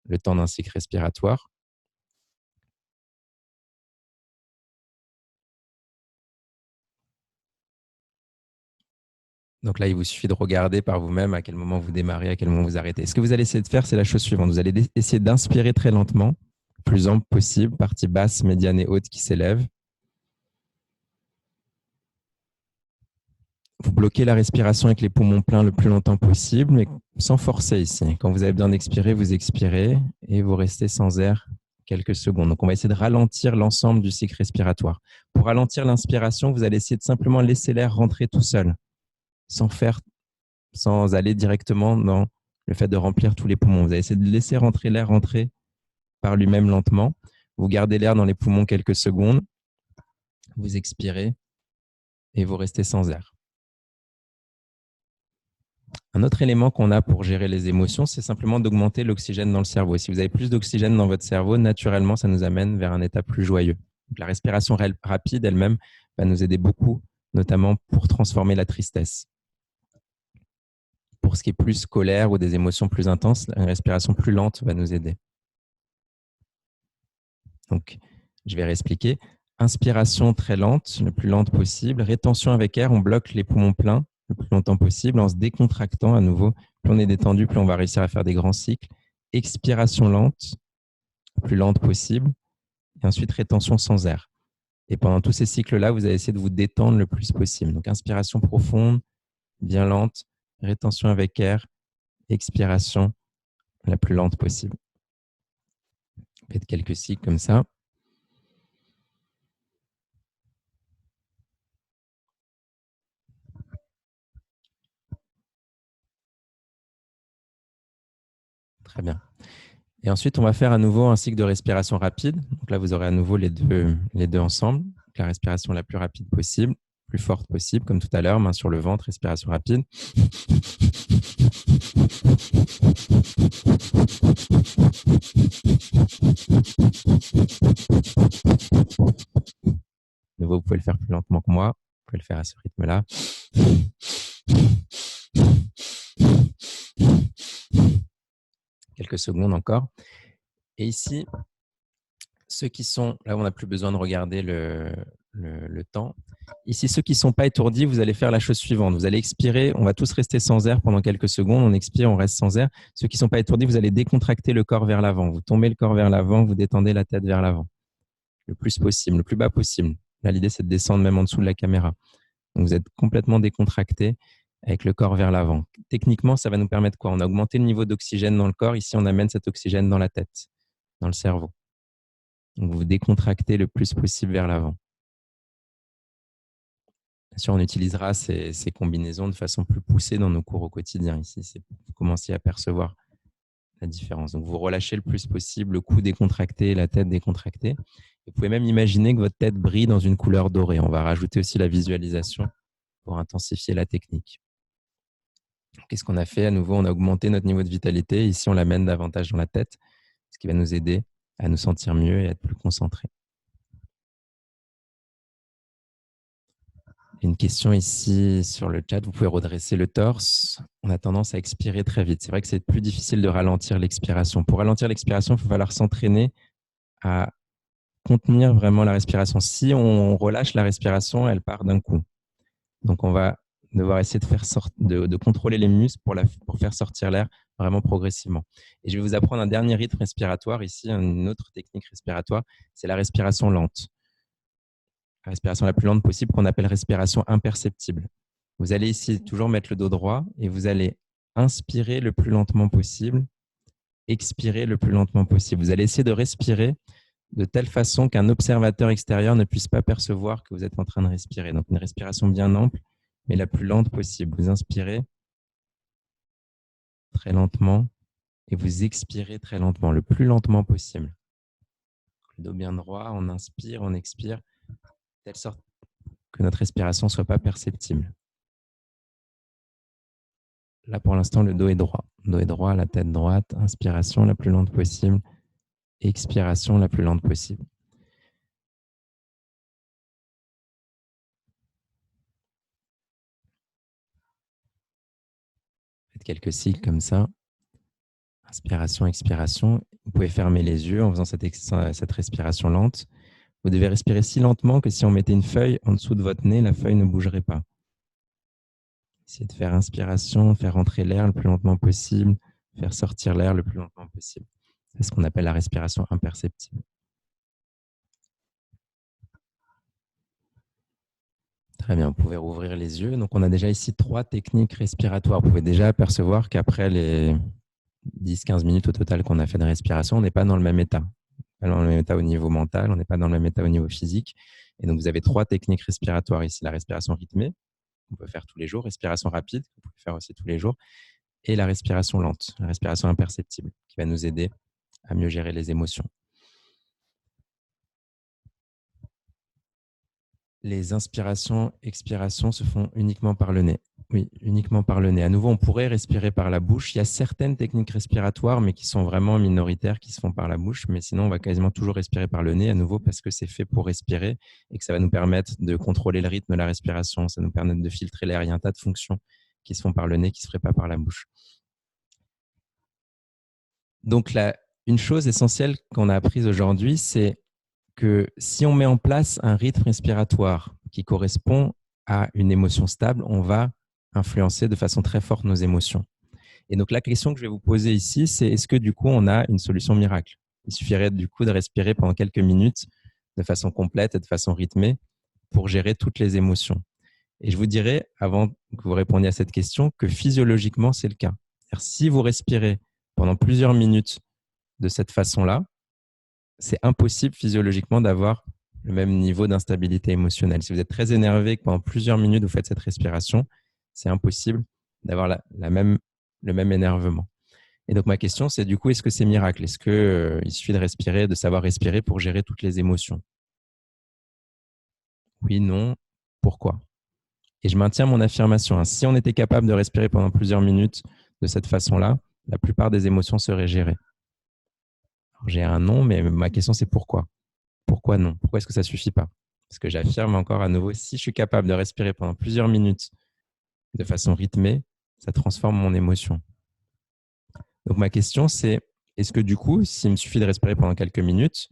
le temps d'un cycle respiratoire. Donc là, il vous suffit de regarder par vous-même à quel moment vous démarrez, à quel moment vous arrêtez. Ce que vous allez essayer de faire, c'est la chose suivante. Vous allez essayer d'inspirer très lentement, le plus ample possible, partie basse, médiane et haute qui s'élève. Vous bloquez la respiration avec les poumons pleins le plus longtemps possible, mais sans forcer ici. Quand vous avez besoin d'expirer, vous expirez et vous restez sans air quelques secondes. Donc, on va essayer de ralentir l'ensemble du cycle respiratoire. Pour ralentir l'inspiration, vous allez essayer de simplement laisser l'air rentrer tout seul, sans aller directement dans le fait de remplir tous les poumons. Vous allez essayer de laisser l'air rentrer par lui-même lentement. Vous gardez l'air dans les poumons quelques secondes. Vous expirez et vous restez sans air. Un autre élément qu'on a pour gérer les émotions, c'est simplement d'augmenter l'oxygène dans le cerveau. Et si vous avez plus d'oxygène dans votre cerveau, naturellement, ça nous amène vers un état plus joyeux. Donc, la respiration rapide elle-même va nous aider beaucoup, notamment pour transformer la tristesse. Pour ce qui est plus colère ou des émotions plus intenses, une respiration plus lente va nous aider. Donc, je vais réexpliquer. Inspiration très lente, le plus lente possible. Rétention avec air, on bloque les poumons pleins le plus longtemps possible en se décontractant à nouveau. Plus on est détendu, plus on va réussir à faire des grands cycles. Expiration lente, plus lente possible. Et ensuite, rétention sans air. Et pendant tous ces cycles-là, vous allez essayer de vous détendre le plus possible. Donc, inspiration profonde, bien lente. Rétention avec air. Expiration la plus lente possible. Faites quelques cycles comme ça. Très bien. Et ensuite, on va faire à nouveau un cycle de respiration rapide. Donc là, vous aurez à nouveau les deux ensemble. Donc, la respiration la plus rapide possible, plus forte possible, comme tout à l'heure, main sur le ventre, respiration rapide. De nouveau, vous pouvez le faire plus lentement que moi. Vous pouvez le faire à ce rythme-là. Quelques secondes encore. Et ici, ceux qui sont, là on n'a plus besoin de regarder le temps. Ici, ceux qui ne sont pas étourdis, vous allez faire la chose suivante. Vous allez expirer. On va tous rester sans air pendant quelques secondes. On expire, on reste sans air. Ceux qui ne sont pas étourdis, vous allez décontracter le corps vers l'avant. Vous tombez le corps vers l'avant, vous détendez la tête vers l'avant. Le plus possible, le plus bas possible. Là, l'idée, c'est de descendre même en dessous de la caméra. Donc, vous êtes complètement décontracté avec le corps vers l'avant. Techniquement, ça va nous permettre quoi? On a augmenté le niveau d'oxygène dans le corps. Ici, on amène cet oxygène dans la tête, dans le cerveau. Donc, vous décontractez le plus possible vers l'avant. Bien sûr, on utilisera ces combinaisons de façon plus poussée dans nos cours au quotidien. Ici, c'est pour que vous commenciez à percevoir la différence. Donc, vous relâchez le plus possible, le cou décontracté, la tête décontractée. Vous pouvez même imaginer que votre tête brille dans une couleur dorée. On va rajouter aussi la visualisation pour intensifier la technique. Qu'est-ce qu'on a fait? À nouveau, on a augmenté notre niveau de vitalité. Ici, on l'amène davantage dans la tête, ce qui va nous aider à nous sentir mieux et à être plus concentrés. Une question ici sur le chat. Vous pouvez redresser le torse. On a tendance à expirer très vite. C'est vrai que c'est plus difficile de ralentir l'expiration. Pour ralentir l'expiration, il va falloir s'entraîner à contenir vraiment la respiration. Si on relâche la respiration, elle part d'un coup. Donc, on va devoir essayer de contrôler les muscles pour faire sortir l'air vraiment progressivement. Et je vais vous apprendre un dernier rythme respiratoire ici, une autre technique respiratoire, c'est la respiration lente. La respiration la plus lente possible qu'on appelle respiration imperceptible. Vous allez ici toujours mettre le dos droit et vous allez inspirer le plus lentement possible, expirer le plus lentement possible. Vous allez essayer de respirer de telle façon qu'un observateur extérieur ne puisse pas percevoir que vous êtes en train de respirer. Donc, une respiration bien ample, mais la plus lente possible. Vous inspirez très lentement et vous expirez très lentement, le plus lentement possible. Le dos bien droit, on inspire, on expire, de telle sorte que notre respiration ne soit pas perceptible. Là, pour l'instant, le dos est droit. Le dos est droit, la tête droite, inspiration la plus lente possible, expiration la plus lente possible. Faites quelques cycles comme ça. Inspiration, expiration. Vous pouvez fermer les yeux en faisant cette respiration lente. Vous devez respirer si lentement que si on mettait une feuille en dessous de votre nez, la feuille ne bougerait pas. Essayez de faire inspiration, faire entrer l'air le plus lentement possible, faire sortir l'air le plus lentement possible. C'est ce qu'on appelle la respiration imperceptible. Très bien, vous pouvez rouvrir les yeux. Donc, on a déjà ici 3 techniques respiratoires. Vous pouvez déjà apercevoir qu'après les 10-15 minutes au total qu'on a fait de respiration, on n'est pas dans le même état. On n'est pas dans le même état au niveau mental, on n'est pas dans le même état au niveau physique. Et donc, vous avez 3 techniques respiratoires ici. La respiration rythmée, qu'on peut faire tous les jours, respiration rapide, qu'on peut faire aussi tous les jours, et la respiration lente, la respiration imperceptible, qui va nous aider à mieux gérer les émotions. Les inspirations, expirations se font uniquement par le nez. Oui, uniquement par le nez. À nouveau, on pourrait respirer par la bouche. Il y a certaines techniques respiratoires, mais qui sont vraiment minoritaires, qui se font par la bouche. Mais sinon, on va quasiment toujours respirer par le nez, à nouveau, parce que c'est fait pour respirer et que ça va nous permettre de contrôler le rythme de la respiration. Ça nous permet de filtrer l'air. Il y a un tas de fonctions qui se font par le nez, qui ne se feraient pas par la bouche. Donc, une chose essentielle qu'on a apprise aujourd'hui, c'est que si on met en place un rythme respiratoire qui correspond à une émotion stable, on va influencer de façon très forte nos émotions. Et donc, la question que je vais vous poser ici, c'est est-ce que du coup, on a une solution miracle? Il suffirait du coup de respirer pendant quelques minutes de façon complète et de façon rythmée pour gérer toutes les émotions. Et je vous dirais, avant que vous répondiez à cette question, que physiologiquement, c'est le cas. C'est-à-dire, si vous respirez pendant plusieurs minutes de cette façon-là, c'est impossible physiologiquement d'avoir le même niveau d'instabilité émotionnelle. Si vous êtes très énervé et que pendant plusieurs minutes, vous faites cette respiration, c'est impossible d'avoir le même énervement. Et donc, ma question, c'est du coup, est-ce que c'est miracle? Est-ce qu'il suffit de respirer, de savoir respirer pour gérer toutes les émotions? Oui, non, pourquoi? Et je maintiens mon affirmation. Si on était capable de respirer pendant plusieurs minutes de cette façon-là, la plupart des émotions seraient gérées. J'ai un non, mais ma question, c'est pourquoi? Pourquoi non? Pourquoi est-ce que ça ne suffit pas? Parce que j'affirme encore à nouveau, si je suis capable de respirer pendant plusieurs minutes de façon rythmée, ça transforme mon émotion. Donc, ma question, c'est est-ce que du coup, s'il me suffit de respirer pendant quelques minutes,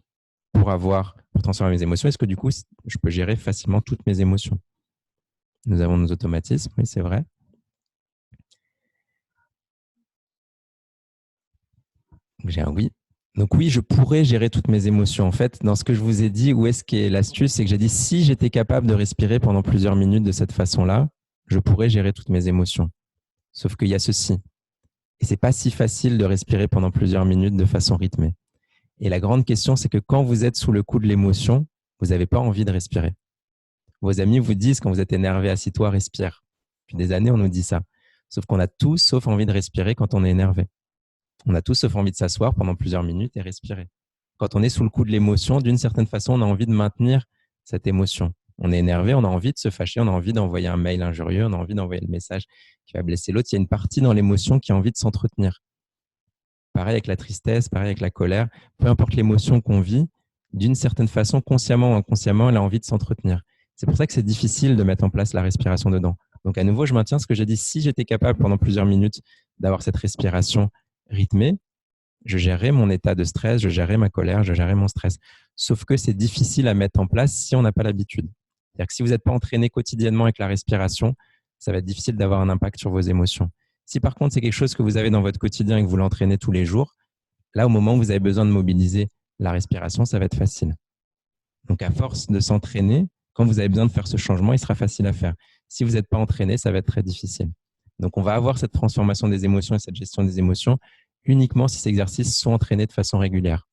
pour transformer mes émotions? Est-ce que du coup, je peux gérer facilement toutes mes émotions? Nous avons nos automatismes, oui, c'est vrai. J'ai un oui. Donc oui, je pourrais gérer toutes mes émotions. En fait, dans ce que je vous ai dit, où est-ce qu'est l'astuce? C'est que j'ai dit, si j'étais capable de respirer pendant plusieurs minutes de cette façon-là, je pourrais gérer toutes mes émotions. Sauf qu'il y a ceci. Et c'est pas si facile de respirer pendant plusieurs minutes de façon rythmée. Et la grande question, c'est que quand vous êtes sous le coup de l'émotion, vous n'avez pas envie de respirer. Vos amis vous disent quand vous êtes énervé, assis-toi, respire. Depuis des années, on nous dit ça. Sauf qu'on a tous, sauf envie de respirer quand on est énervé. On a tous, sauf envie de s'asseoir pendant plusieurs minutes et respirer. Quand on est sous le coup de l'émotion, d'une certaine façon, on a envie de maintenir cette émotion. On est énervé, on a envie de se fâcher, on a envie d'envoyer un mail injurieux, on a envie d'envoyer le message qui va blesser l'autre. Il y a une partie dans l'émotion qui a envie de s'entretenir. Pareil avec la tristesse, pareil avec la colère. Peu importe l'émotion qu'on vit, d'une certaine façon, consciemment ou inconsciemment, elle a envie de s'entretenir. C'est pour ça que c'est difficile de mettre en place la respiration dedans. Donc à nouveau, je maintiens ce que j'ai dit. Si j'étais capable pendant plusieurs minutes d'avoir cette respiration rythmée, je gérerais mon état de stress, je gérerais ma colère, je gérerais mon stress. Sauf que c'est difficile à mettre en place si on n'a pas l'habitude. C'est-à-dire que si vous n'êtes pas entraîné quotidiennement avec la respiration, ça va être difficile d'avoir un impact sur vos émotions. Si par contre c'est quelque chose que vous avez dans votre quotidien et que vous l'entraînez tous les jours, là au moment où vous avez besoin de mobiliser la respiration, ça va être facile. Donc à force de s'entraîner, quand vous avez besoin de faire ce changement, il sera facile à faire. Si vous n'êtes pas entraîné, ça va être très difficile. Donc on va avoir cette transformation des émotions et cette gestion des émotions uniquement si ces exercices sont entraînés de façon régulière.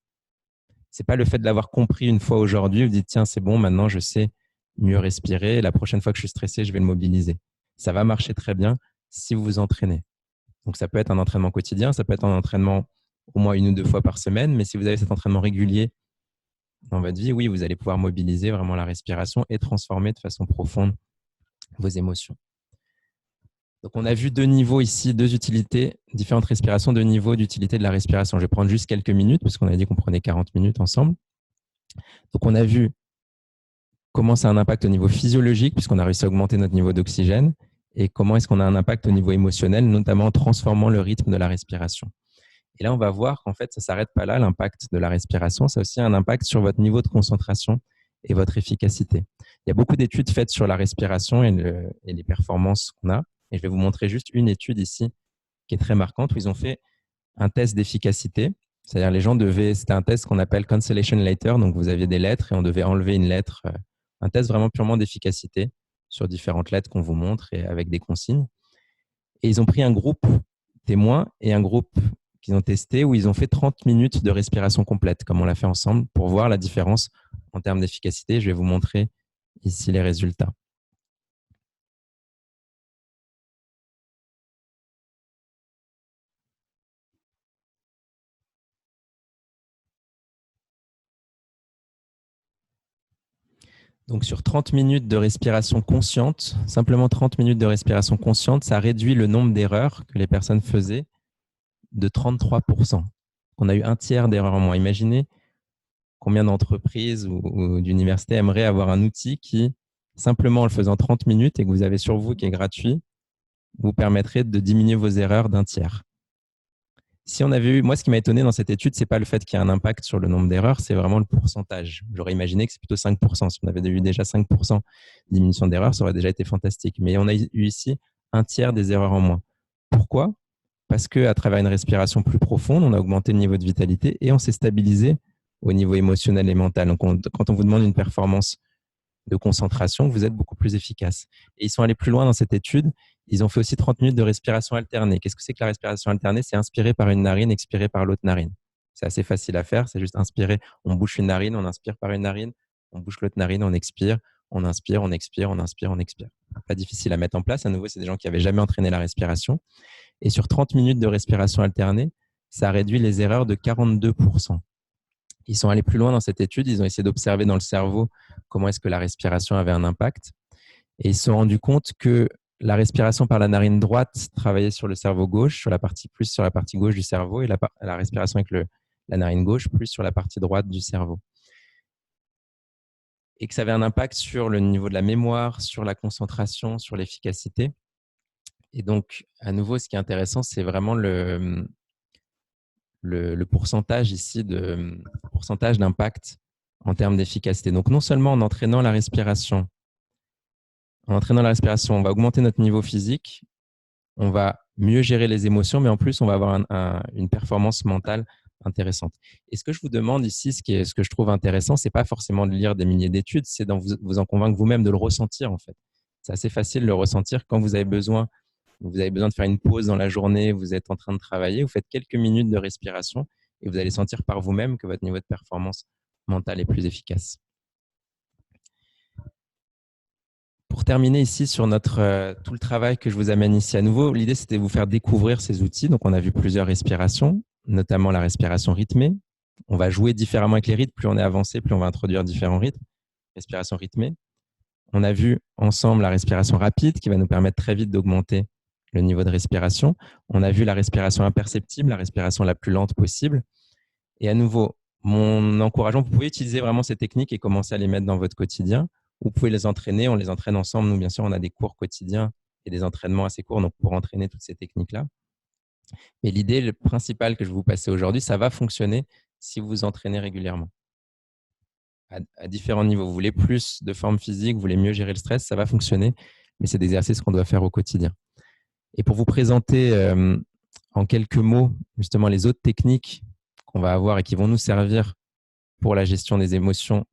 C'est pas le fait de l'avoir compris une fois aujourd'hui, vous dites tiens, c'est bon, maintenant je sais mieux respirer, la prochaine fois que je suis stressé, je vais le mobiliser. Ça va marcher très bien si vous vous entraînez. Donc ça peut être un entraînement quotidien, ça peut être un entraînement au moins une ou deux fois par semaine, mais si vous avez cet entraînement régulier dans votre vie, oui, vous allez pouvoir mobiliser vraiment la respiration et transformer de façon profonde vos émotions. Donc, on a vu deux niveaux ici, deux utilités, différentes respirations, deux niveaux d'utilité de la respiration. Je vais prendre juste quelques minutes parce qu'on a dit qu'on prenait 40 minutes ensemble. Donc, on a vu comment ça a un impact au niveau physiologique puisqu'on a réussi à augmenter notre niveau d'oxygène et comment est-ce qu'on a un impact au niveau émotionnel, notamment en transformant le rythme de la respiration. Et là, on va voir qu'en fait, ça ne s'arrête pas là, l'impact de la respiration. Ça a aussi un impact sur votre niveau de concentration et votre efficacité. Il y a beaucoup d'études faites sur la respiration et les performances qu'on a. Et je vais vous montrer juste une étude ici qui est très marquante où ils ont fait un test d'efficacité. C'est-à-dire les gens devaient, c'était un test qu'on appelle cancellation letter. Donc, vous aviez des lettres et on devait enlever une lettre. Un test vraiment purement d'efficacité sur différentes lettres qu'on vous montre et avec des consignes. Et ils ont pris un groupe témoin et un groupe qu'ils ont testé où ils ont fait 30 minutes de respiration complète, comme on l'a fait ensemble, pour voir la différence en termes d'efficacité. Je vais vous montrer ici les résultats. Donc, sur 30 minutes de respiration consciente, simplement 30 minutes de respiration consciente, ça réduit le nombre d'erreurs que les personnes faisaient de 33%. On a eu un tiers d'erreurs en moins. Imaginez combien d'entreprises ou d'universités aimeraient avoir un outil qui, simplement en le faisant 30 minutes et que vous avez sur vous qui est gratuit, vous permettrait de diminuer vos erreurs d'un tiers. Si on avait eu, moi, ce qui m'a étonné dans cette étude, c'est pas le fait qu'il y ait un impact sur le nombre d'erreurs, c'est vraiment le pourcentage. J'aurais imaginé que c'est plutôt 5%. Si on avait eu déjà 5% de diminution d'erreurs, ça aurait déjà été fantastique. Mais on a eu ici un tiers des erreurs en moins. Pourquoi? Parce qu'à travers une respiration plus profonde, on a augmenté le niveau de vitalité et on s'est stabilisé au niveau émotionnel et mental. Donc, quand on vous demande une performance de concentration, vous êtes beaucoup plus efficace. Et ils sont allés plus loin dans cette étude. Ils ont fait aussi 30 minutes de respiration alternée. Qu'est-ce que c'est que la respiration alternée? C'est inspirer par une narine, expirer par l'autre narine. C'est assez facile à faire. C'est juste inspirer. On bouche une narine, on inspire par une narine. On bouche l'autre narine, on expire. On inspire, on expire, on inspire, on expire. Pas difficile à mettre en place. À nouveau, c'est des gens qui n'avaient jamais entraîné la respiration. Et sur 30 minutes de respiration alternée, ça a réduit les erreurs de 42%. Ils sont allés plus loin dans cette étude. Ils ont essayé d'observer dans le cerveau comment est-ce que la respiration avait un impact. Et ils se sont rendus compte que la respiration par la narine droite travaillait sur le cerveau gauche, plus sur la partie gauche du cerveau, et la respiration avec la narine gauche plus sur la partie droite du cerveau. Et que ça avait un impact sur le niveau de la mémoire, sur la concentration, sur l'efficacité. Et donc, à nouveau, ce qui est intéressant, c'est vraiment le pourcentage ici pourcentage d'impact en termes d'efficacité. Donc, non seulement en entraînant la respiration, on va augmenter notre niveau physique, on va mieux gérer les émotions, mais en plus, on va avoir une performance mentale intéressante. Et ce que je vous demande ici, ce que je trouve intéressant, c'est pas forcément de lire des milliers d'études, c'est de vous en convaincre vous-même, de le ressentir en fait. C'est assez facile de le ressentir quand vous avez besoin de faire une pause dans la journée, vous êtes en train de travailler, vous faites quelques minutes de respiration et vous allez sentir par vous-même que votre niveau de performance mentale est plus efficace. Pour terminer ici sur tout le travail que je vous amène ici à nouveau, l'idée c'était de vous faire découvrir ces outils. Donc on a vu plusieurs respirations, notamment la respiration rythmée. On va jouer différemment avec les rythmes. Plus on est avancé, plus on va introduire différents rythmes. Respiration rythmée. On a vu ensemble la respiration rapide qui va nous permettre très vite d'augmenter le niveau de respiration. On a vu la respiration imperceptible, la respiration la plus lente possible. Et à nouveau, mon encouragement, vous pouvez utiliser vraiment ces techniques et commencer à les mettre dans votre quotidien. Vous pouvez les entraîner, on les entraîne ensemble. Nous, bien sûr, on a des cours quotidiens et des entraînements assez courts donc pour entraîner toutes ces techniques-là. Mais l'idée principale que je vais vous passer aujourd'hui, ça va fonctionner si vous vous entraînez régulièrement. À différents niveaux. Vous voulez plus de forme physique, vous voulez mieux gérer le stress, ça va fonctionner, mais c'est des exercices qu'on doit faire au quotidien. Et pour vous présenter en quelques mots, justement, les autres techniques qu'on va avoir et qui vont nous servir pour la gestion des émotions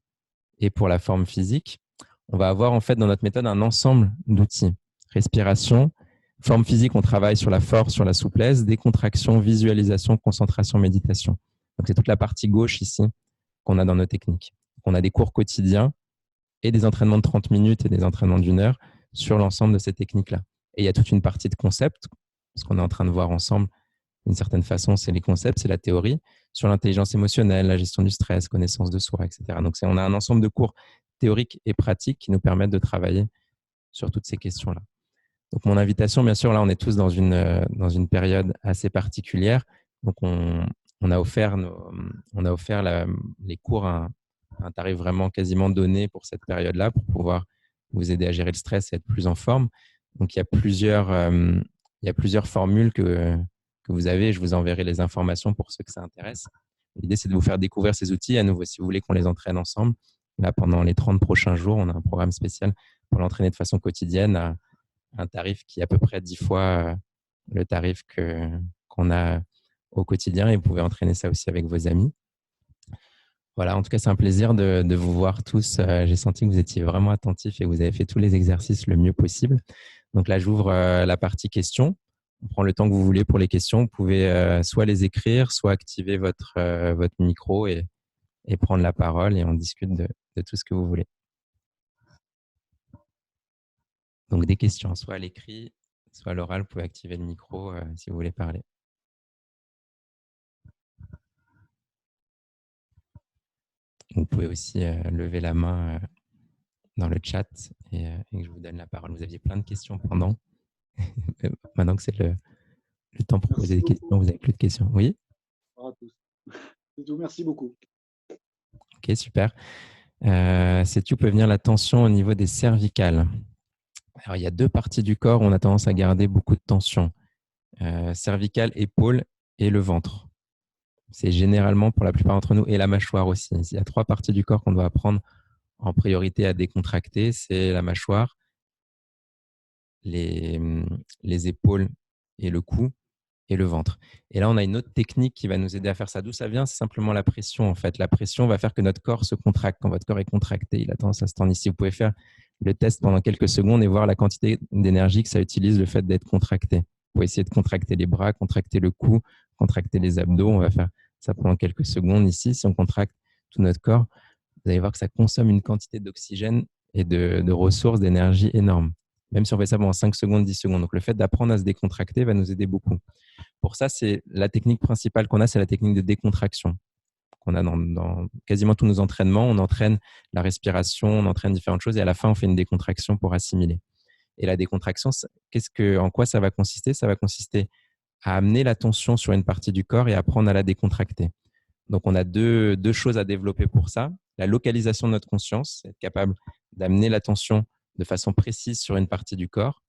et pour la forme physique, on va avoir en fait dans notre méthode un ensemble d'outils. Respiration, forme physique, on travaille sur la force, sur la souplesse, décontraction, visualisation, concentration, méditation. Donc c'est toute la partie gauche ici qu'on a dans nos techniques. On a des cours quotidiens et des entraînements de 30 minutes et des entraînements d'1 heure sur l'ensemble de ces techniques-là. Et il y a toute une partie de concepts, ce qu'on est en train de voir ensemble, d'une certaine façon, c'est les concepts, c'est la théorie, sur l'intelligence émotionnelle, la gestion du stress, connaissance de soi, etc. Donc, on a un ensemble de cours théoriques et pratiques qui nous permettent de travailler sur toutes ces questions-là. Donc, mon invitation, bien sûr, là, on est tous dans une période assez particulière. Donc, on a offert les cours à un tarif vraiment quasiment donné pour cette période-là, pour pouvoir vous aider à gérer le stress et être plus en forme. Donc, il y a plusieurs formules que vous avez. Je vous enverrai les informations pour ceux que ça intéresse. L'idée, c'est de vous faire découvrir ces outils. À nouveau, si vous voulez qu'on les entraîne ensemble, là, pendant les 30 prochains jours, on a un programme spécial pour l'entraîner de façon quotidienne à un tarif qui est à peu près 10 fois le tarif qu'on a au quotidien. Et vous pouvez entraîner ça aussi avec vos amis. Voilà, en tout cas, c'est un plaisir de vous voir tous. J'ai senti que vous étiez vraiment attentifs et que vous avez fait tous les exercices le mieux possible. Donc là, j'ouvre la partie questions. On prend le temps que vous voulez pour les questions. Vous pouvez soit les écrire, soit activer votre micro et prendre la parole et on discute de tout ce que vous voulez. Donc des questions, soit à l'écrit, soit à l'oral. Vous pouvez activer le micro si vous voulez parler. Vous pouvez aussi lever la main dans le chat et que je vous donne la parole. Vous aviez plein de questions pendant. Maintenant que c'est le temps pour poser des questions, vous n'avez plus de questions. Oui? C'est tout. Merci beaucoup. Ok, super. Sais-tu où peut venir la tension au niveau des cervicales? Alors, il y a 2 parties du corps où on a tendance à garder beaucoup de tension. Cervicale, épaule et le ventre. C'est généralement pour la plupart d'entre nous et la mâchoire aussi. Il y a 3 parties du corps qu'on doit apprendre en priorité à décontracter. C'est la mâchoire, les épaules et le cou et le ventre. Et là, on a une autre technique qui va nous aider à faire ça. D'où ça vient? C'est simplement la pression, en fait. La pression va faire que notre corps se contracte. Quand votre corps est contracté, il a tendance à se tendre ici. Vous pouvez faire le test pendant quelques secondes et voir la quantité d'énergie que ça utilise, le fait d'être contracté. Vous pouvez essayer de contracter les bras, contracter le cou, contracter les abdos. On va faire ça pendant quelques secondes ici. Si on contracte tout notre corps, vous allez voir que ça consomme une quantité d'oxygène et de ressources d'énergie énorme. Même si on fait ça pendant 5 secondes, 10 secondes. Donc, le fait d'apprendre à se décontracter va nous aider beaucoup. Pour ça, c'est la technique principale qu'on a, c'est la technique de décontraction qu'on a dans quasiment tous nos entraînements. On entraîne la respiration, on entraîne différentes choses et à la fin, on fait une décontraction pour assimiler. Et la décontraction, en quoi ça va consister? Ça va consister à amener la tension sur une partie du corps et apprendre à la décontracter. Donc, on a deux choses à développer pour ça. La localisation de notre conscience, être capable d'amener l'attention de façon précise sur une partie du corps.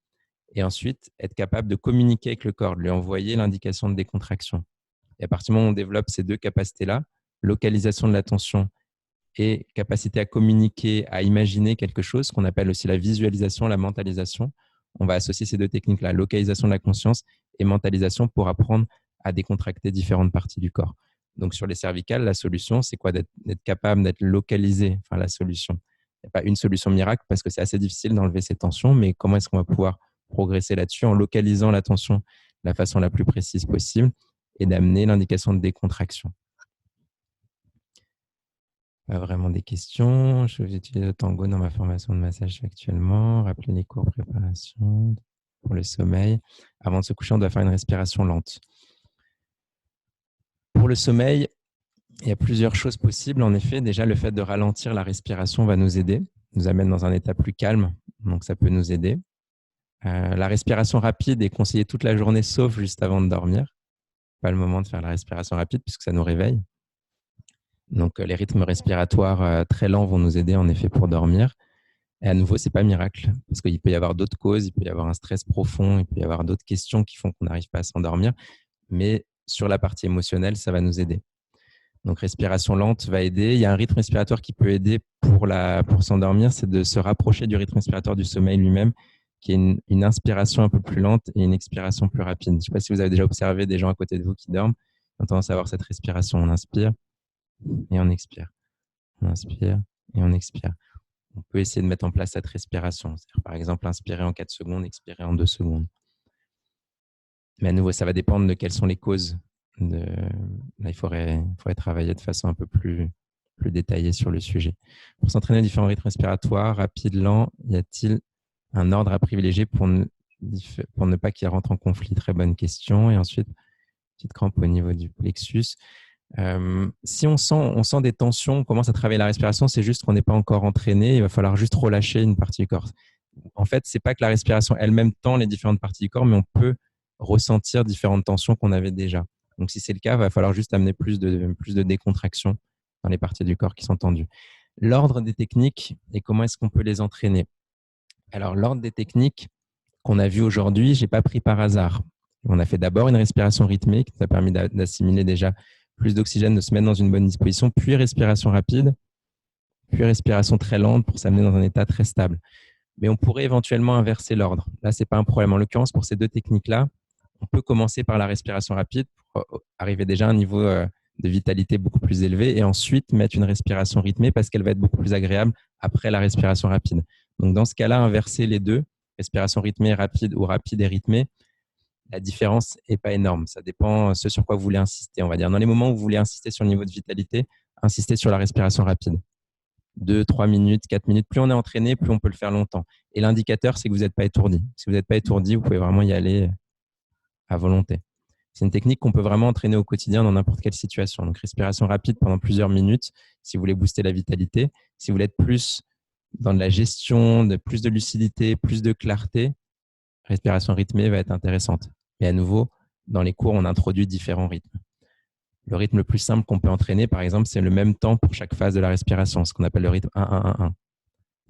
Et ensuite, être capable de communiquer avec le corps, de lui envoyer l'indication de décontraction. Et à partir du moment où on développe ces 2 capacités-là, localisation de l'attention et capacité à communiquer, à imaginer quelque chose, qu'on appelle aussi la visualisation, la mentalisation. On va associer ces deux techniques-là, localisation de la conscience et mentalisation, pour apprendre à décontracter différentes parties du corps. Donc, sur les cervicales, la solution, c'est quoi? D'être capable d'être localisé, enfin la solution. Il n'y a pas une solution miracle parce que c'est assez difficile d'enlever ces tensions, mais comment est-ce qu'on va pouvoir progresser là-dessus en localisant la tension de la façon la plus précise possible et d'amener l'indication de décontraction. Pas vraiment des questions. J'utilise le tango dans ma formation de massage actuellement. Rappelez les cours préparation pour le sommeil. Avant de se coucher, on doit faire une respiration lente. Pour le sommeil, il y a plusieurs choses possibles. En effet, déjà, le fait de ralentir la respiration va nous aider, nous amène dans un état plus calme. Donc, ça peut nous aider. La respiration rapide est conseillée toute la journée, sauf juste avant de dormir. Pas le moment de faire la respiration rapide puisque ça nous réveille. Donc, les rythmes respiratoires très lents vont nous aider en effet pour dormir. Et à nouveau, ce n'est pas miracle parce qu'il peut y avoir d'autres causes, il peut y avoir un stress profond, il peut y avoir d'autres questions qui font qu'on n'arrive pas à s'endormir. Mais sur la partie émotionnelle, ça va nous aider. Donc, respiration lente va aider. Il y a un rythme respiratoire qui peut aider pour s'endormir, c'est de se rapprocher du rythme respiratoire du sommeil lui-même, qui est une inspiration un peu plus lente et une expiration plus rapide. Je ne sais pas si vous avez déjà observé des gens à côté de vous qui dorment. On a tendance à avoir cette respiration. On inspire et on expire. On inspire et on expire. On peut essayer de mettre en place cette respiration. C'est-à-dire, par exemple, inspirer en 4 secondes, expirer en 2 secondes. Mais à nouveau, ça va dépendre de quelles sont les causes. Là, il faudrait travailler de façon un peu plus détaillée sur le sujet. Pour s'entraîner à différents rythmes respiratoires, rapide, lent, y a-t-il un ordre à privilégier pour ne pas qu'il rentre en conflit? Très bonne question. Et ensuite, petite crampe au niveau du plexus. Si on sent des tensions, on commence à travailler la respiration, c'est juste qu'on n'est pas encore entraîné, il va falloir juste relâcher une partie du corps. En fait, ce n'est pas que la respiration elle-même tend les différentes parties du corps, mais on peut ressentir différentes tensions qu'on avait déjà. Donc, si c'est le cas, il va falloir juste amener plus de décontraction dans les parties du corps qui sont tendues. L'ordre des techniques et comment est-ce qu'on peut les entraîner? Alors, l'ordre des techniques qu'on a vu aujourd'hui, je n'ai pas pris par hasard. On a fait d'abord une respiration rythmée qui nous a permis d'assimiler déjà plus d'oxygène, de se mettre dans une bonne disposition, puis respiration rapide, puis respiration très lente pour s'amener dans un état très stable. Mais on pourrait éventuellement inverser l'ordre. Là, ce n'est pas un problème. En l'occurrence, pour ces deux techniques-là, on peut commencer par la respiration rapide pour arriver déjà à un niveau de vitalité beaucoup plus élevé et ensuite mettre une respiration rythmée parce qu'elle va être beaucoup plus agréable après la respiration rapide. Donc, dans ce cas-là, inverser les deux, respiration rythmée rapide ou rapide et rythmée, la différence n'est pas énorme. Ça dépend ce sur quoi vous voulez insister, on va dire. Dans les moments où vous voulez insister sur le niveau de vitalité, insistez sur la respiration rapide. 2, 3 minutes, 4 minutes. Plus on est entraîné, plus on peut le faire longtemps. Et l'indicateur, c'est que vous n'êtes pas étourdi. Si vous n'êtes pas étourdi, vous pouvez vraiment y aller à volonté. C'est une technique qu'on peut vraiment entraîner au quotidien dans n'importe quelle situation. Donc, respiration rapide pendant plusieurs minutes si vous voulez booster la vitalité. Si vous voulez être plus dans de la gestion, plus de lucidité, plus de clarté, respiration rythmée va être intéressante. Mais à nouveau, dans les cours, on introduit différents rythmes. Le rythme le plus simple qu'on peut entraîner, par exemple, c'est le même temps pour chaque phase de la respiration, ce qu'on appelle le rythme 1-1-1-1.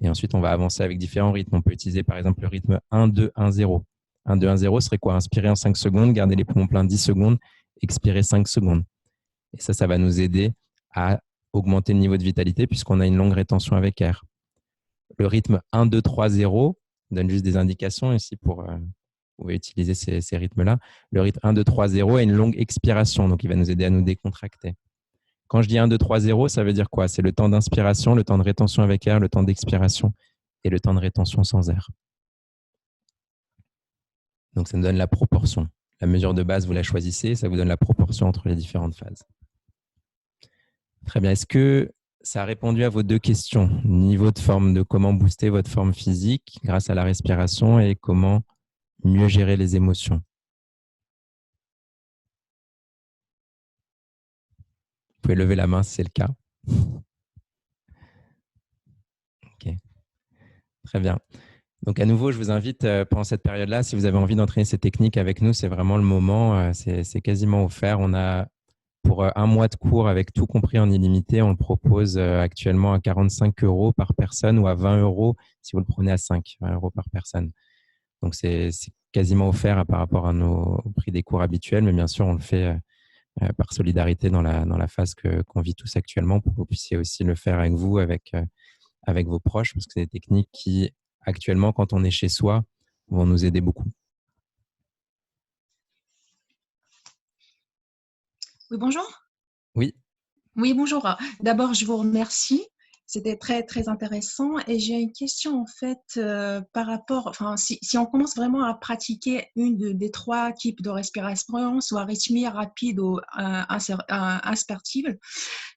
Et ensuite, on va avancer avec différents rythmes. On peut utiliser, par exemple, le rythme 1-2-1-0. 1-2-1-0 serait quoi? Inspirer en 5 secondes, garder les poumons pleins 10 secondes, expirer 5 secondes. Et ça va nous aider à augmenter le niveau de vitalité puisqu'on a une longue rétention avec air. Le rythme 1-2-3-0 donne juste des indications ici pour... vous pouvez utiliser ces rythmes-là. Le rythme 1-2-3-0 a une longue expiration, donc il va nous aider à nous décontracter. Quand je dis 1-2-3-0, ça veut dire quoi? C'est le temps d'inspiration, le temps de rétention avec air, le temps d'expiration et le temps de rétention sans air. Donc, ça nous donne la proportion. La mesure de base, vous la choisissez, ça vous donne la proportion entre les différentes phases. Très bien. Est-ce que ça a répondu à vos deux questions? Niveau de forme, de comment booster votre forme physique grâce à la respiration et comment mieux gérer les émotions? Vous pouvez lever la main si c'est le cas. Ok. Très bien. Donc, à nouveau, je vous invite pendant cette période-là, si vous avez envie d'entraîner ces techniques avec nous, c'est vraiment le moment. C'est quasiment offert. On a pour un mois de cours avec tout compris en illimité, on le propose actuellement à 45 € par personne ou à 20 € si vous le prenez à 5, 20 € par personne. Donc, c'est quasiment offert par rapport à nos prix des cours habituels, mais bien sûr, on le fait par solidarité dans la phase qu'on vit tous actuellement, pour que vous puissiez aussi le faire avec vous, avec vos proches, parce que c'est des techniques qui, actuellement, quand on est chez soi, vont nous aider beaucoup. Oui, bonjour. Oui. Oui, bonjour. D'abord, je vous remercie. C'était très, très intéressant. Et j'ai une question, en fait, par rapport, enfin, si on commence vraiment à pratiquer des trois types de respiration, soit rythmie, rapide ou inspirative,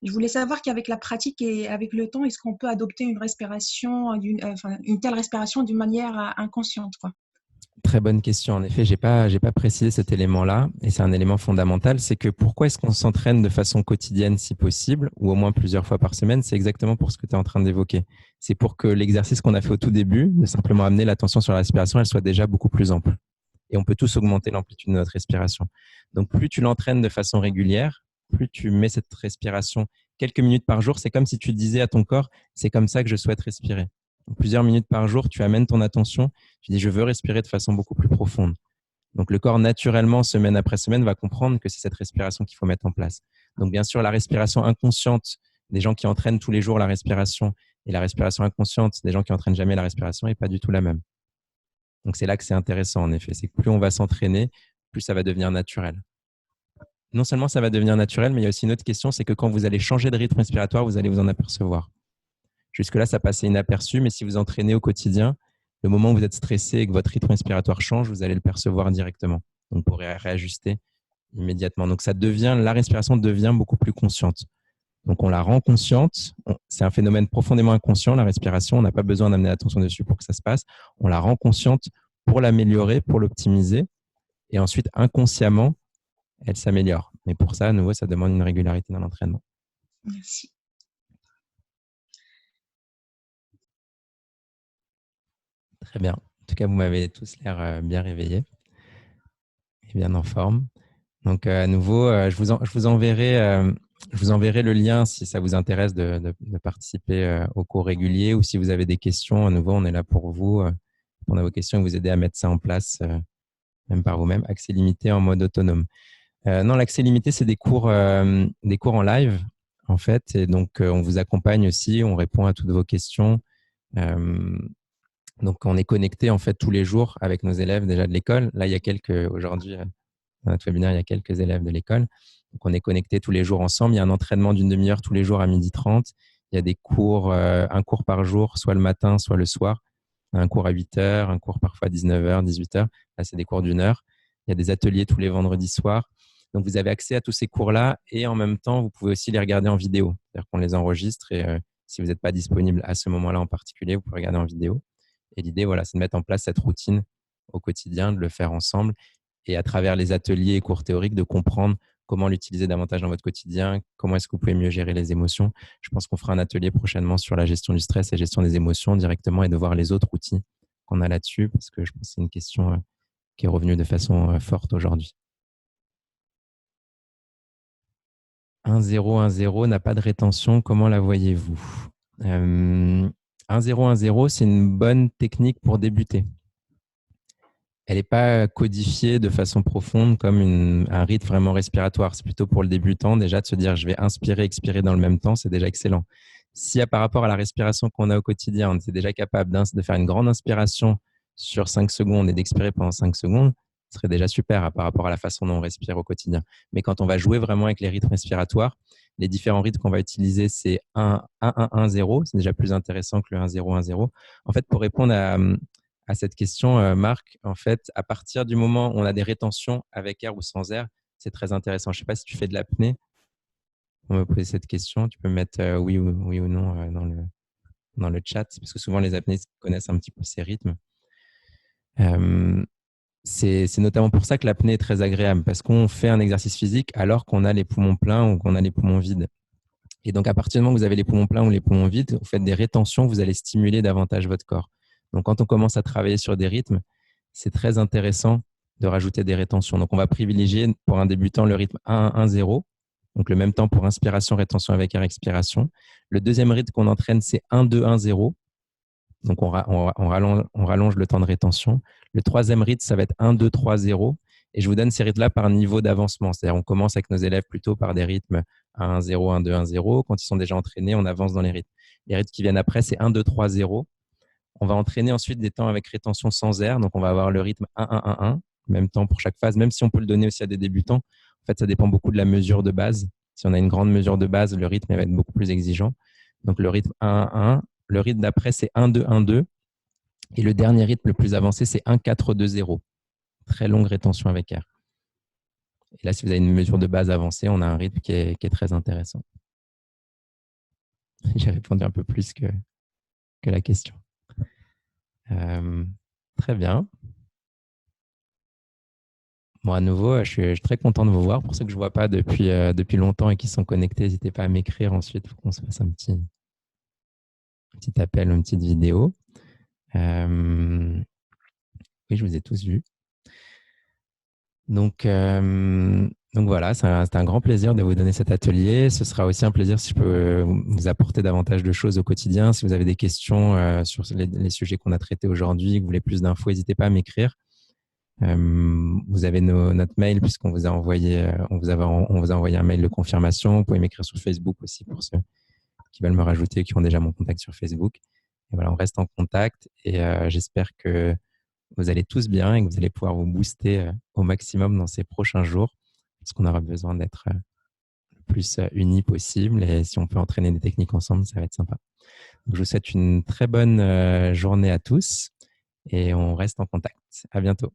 je voulais savoir qu'avec la pratique et avec le temps, est-ce qu'on peut adopter une respiration, une telle respiration d'une manière inconsciente, quoi? Très bonne question. En effet, j'ai pas précisé cet élément-là, et c'est un élément fondamental. C'est que pourquoi est-ce qu'on s'entraîne de façon quotidienne, si possible, ou au moins plusieurs fois par semaine? C'est exactement pour ce que tu es en train d'évoquer. C'est pour que l'exercice qu'on a fait au tout début, de simplement amener l'attention sur la respiration, elle soit déjà beaucoup plus ample. Et on peut tous augmenter l'amplitude de notre respiration. Donc, plus tu l'entraînes de façon régulière, plus tu mets cette respiration quelques minutes par jour. C'est comme si tu disais à ton corps, c'est comme ça que je souhaite respirer. Donc, plusieurs minutes par jour, tu amènes ton attention, tu dis, je veux respirer de façon beaucoup plus profonde. Donc, le corps, naturellement, semaine après semaine, va comprendre que c'est cette respiration qu'il faut mettre en place. Donc, bien sûr, la respiration inconsciente des gens qui entraînent tous les jours la respiration et la respiration inconsciente des gens qui entraînent jamais la respiration n'est pas du tout la même. Donc, c'est là que c'est intéressant, en effet. C'est que plus on va s'entraîner, plus ça va devenir naturel. Non seulement ça va devenir naturel, mais il y a aussi une autre question, c'est que quand vous allez changer de rythme respiratoire, vous allez vous en apercevoir. Jusque-là, ça passait inaperçu, mais si vous entraînez au quotidien, le moment où vous êtes stressé et que votre rythme respiratoire change, vous allez le percevoir directement. Donc, vous pourrez réajuster immédiatement. Donc, la respiration devient beaucoup plus consciente. Donc, on la rend consciente. C'est un phénomène profondément inconscient, la respiration. On n'a pas besoin d'amener l'attention dessus pour que ça se passe. On la rend consciente pour l'améliorer, pour l'optimiser. Et ensuite, inconsciemment, elle s'améliore. Mais pour ça, à nouveau, ça demande une régularité dans l'entraînement. Merci. Très bien. En tout cas, vous m'avez tous l'air bien réveillés et bien en forme. Donc, à nouveau, je vous enverrai le lien si ça vous intéresse de participer aux cours réguliers, ou si vous avez des questions. À nouveau, on est là pour vous, répondre à vos questions et vous aider à mettre ça en place, même par vous-même. Accès limité en mode autonome. Non, l'accès limité, c'est des cours en live, en fait. Et donc, on vous accompagne aussi, on répond à toutes vos questions. Donc, on est connecté en fait tous les jours avec nos élèves déjà de l'école. Là, aujourd'hui, dans notre webinaire, il y a quelques élèves de l'école. Donc, on est connectés tous les jours ensemble. Il y a un entraînement d'une demi-heure tous les jours à 12h30. Il y a des cours, un cours par jour, soit le matin, soit le soir. Un cours à 8h, un cours parfois à 19h, 18h. Là, c'est des cours d'une heure. Il y a des ateliers tous les vendredis soirs. Donc, vous avez accès à tous ces cours-là, et en même temps, vous pouvez aussi les regarder en vidéo. C'est-à-dire qu'on les enregistre, et si vous n'êtes pas disponible à ce moment-là en particulier, vous pouvez regarder en vidéo. Et l'idée, voilà, c'est de mettre en place cette routine au quotidien, de le faire ensemble, et à travers les ateliers et cours théoriques, de comprendre comment l'utiliser davantage dans votre quotidien, comment est-ce que vous pouvez mieux gérer les émotions. Je pense qu'on fera un atelier prochainement sur la gestion du stress et la gestion des émotions directement, et de voir les autres outils qu'on a là-dessus, parce que je pense que c'est une question qui est revenue de façon forte aujourd'hui. 1-0-1-0 n'a pas de rétention, comment la voyez-vous? 1-0-1-0, c'est une bonne technique pour débuter. Elle n'est pas codifiée de façon profonde comme un rythme vraiment respiratoire. C'est plutôt pour le débutant déjà de se dire je vais inspirer, expirer dans le même temps, c'est déjà excellent. Si par rapport à la respiration qu'on a au quotidien, on était déjà capable de faire une grande inspiration sur 5 secondes et d'expirer pendant 5 secondes, ce serait déjà super par rapport à la façon dont on respire au quotidien. Mais quand on va jouer vraiment avec les rythmes respiratoires, les différents rythmes qu'on va utiliser, c'est 1-1-1-0. C'est déjà plus intéressant que le 1-0-1-0. En fait, pour répondre à cette question, Marc, en fait, à partir du moment où on a des rétentions avec air ou sans air, c'est très intéressant. Je ne sais pas si tu fais de l'apnée. On me poser cette question. Tu peux mettre oui ou non dans le chat, parce que souvent les apnéistes connaissent un petit peu ces rythmes. C'est notamment pour ça que l'apnée est très agréable, parce qu'on fait un exercice physique alors qu'on a les poumons pleins ou qu'on a les poumons vides. Et donc, à partir du moment où vous avez les poumons pleins ou les poumons vides, vous faites des rétentions, vous allez stimuler davantage votre corps. Donc, quand on commence à travailler sur des rythmes, c'est très intéressant de rajouter des rétentions. Donc, on va privilégier pour un débutant le rythme 1-1-0, donc le même temps pour inspiration, rétention avec air, expiration. Le deuxième rythme qu'on entraîne, c'est 1-2-1-0. Donc, on rallonge le temps de rétention. Le troisième rythme, ça va être 1-2-3-0. Et je vous donne ces rythmes-là par niveau d'avancement. C'est-à-dire on commence avec nos élèves plutôt par des rythmes 1-1-0, 1-2, 1-0. Quand ils sont déjà entraînés, on avance dans les rythmes. Les rythmes qui viennent après, c'est 1-2-3-0. On va entraîner ensuite des temps avec rétention sans air. Donc, on va avoir le rythme 1-1-1-1, même temps pour chaque phase, même si on peut le donner aussi à des débutants. En fait, ça dépend beaucoup de la mesure de base. Si on a une grande mesure de base, le rythme va être beaucoup plus exigeant. Donc, le rythme 1-1-1. Le rythme d'après, c'est 1-2-1-2. Et le dernier rythme le plus avancé, c'est 1-4-2-0. Très longue rétention avec air. Et là, si vous avez une mesure de base avancée, on a un rythme qui est très intéressant. J'ai répondu un peu plus que la question. Très bien. Bon, à nouveau, je suis très content de vous voir. Pour ceux que je ne vois pas depuis longtemps et qui sont connectés, n'hésitez pas à m'écrire ensuite. Il faut qu'on se fasse un petit appel, une petite vidéo. Oui, je vous ai tous vus. Donc voilà, c'est un grand plaisir de vous donner cet atelier. Ce sera aussi un plaisir si je peux vous apporter davantage de choses au quotidien. Si vous avez des questions sur les sujets qu'on a traités aujourd'hui, que vous voulez plus d'infos, n'hésitez pas à m'écrire. Vous avez notre mail puisqu'on vous a envoyé, on vous a envoyé un mail de confirmation. Vous pouvez m'écrire sur Facebook aussi pour ceux qui veulent me rajouter, qui ont déjà mon contact sur Facebook. Et voilà, on reste en contact et j'espère que vous allez tous bien et que vous allez pouvoir vous booster au maximum dans ces prochains jours parce qu'on aura besoin d'être le plus unis possible et si on peut entraîner des techniques ensemble, ça va être sympa. Donc, je vous souhaite une très bonne journée à tous et on reste en contact. À bientôt.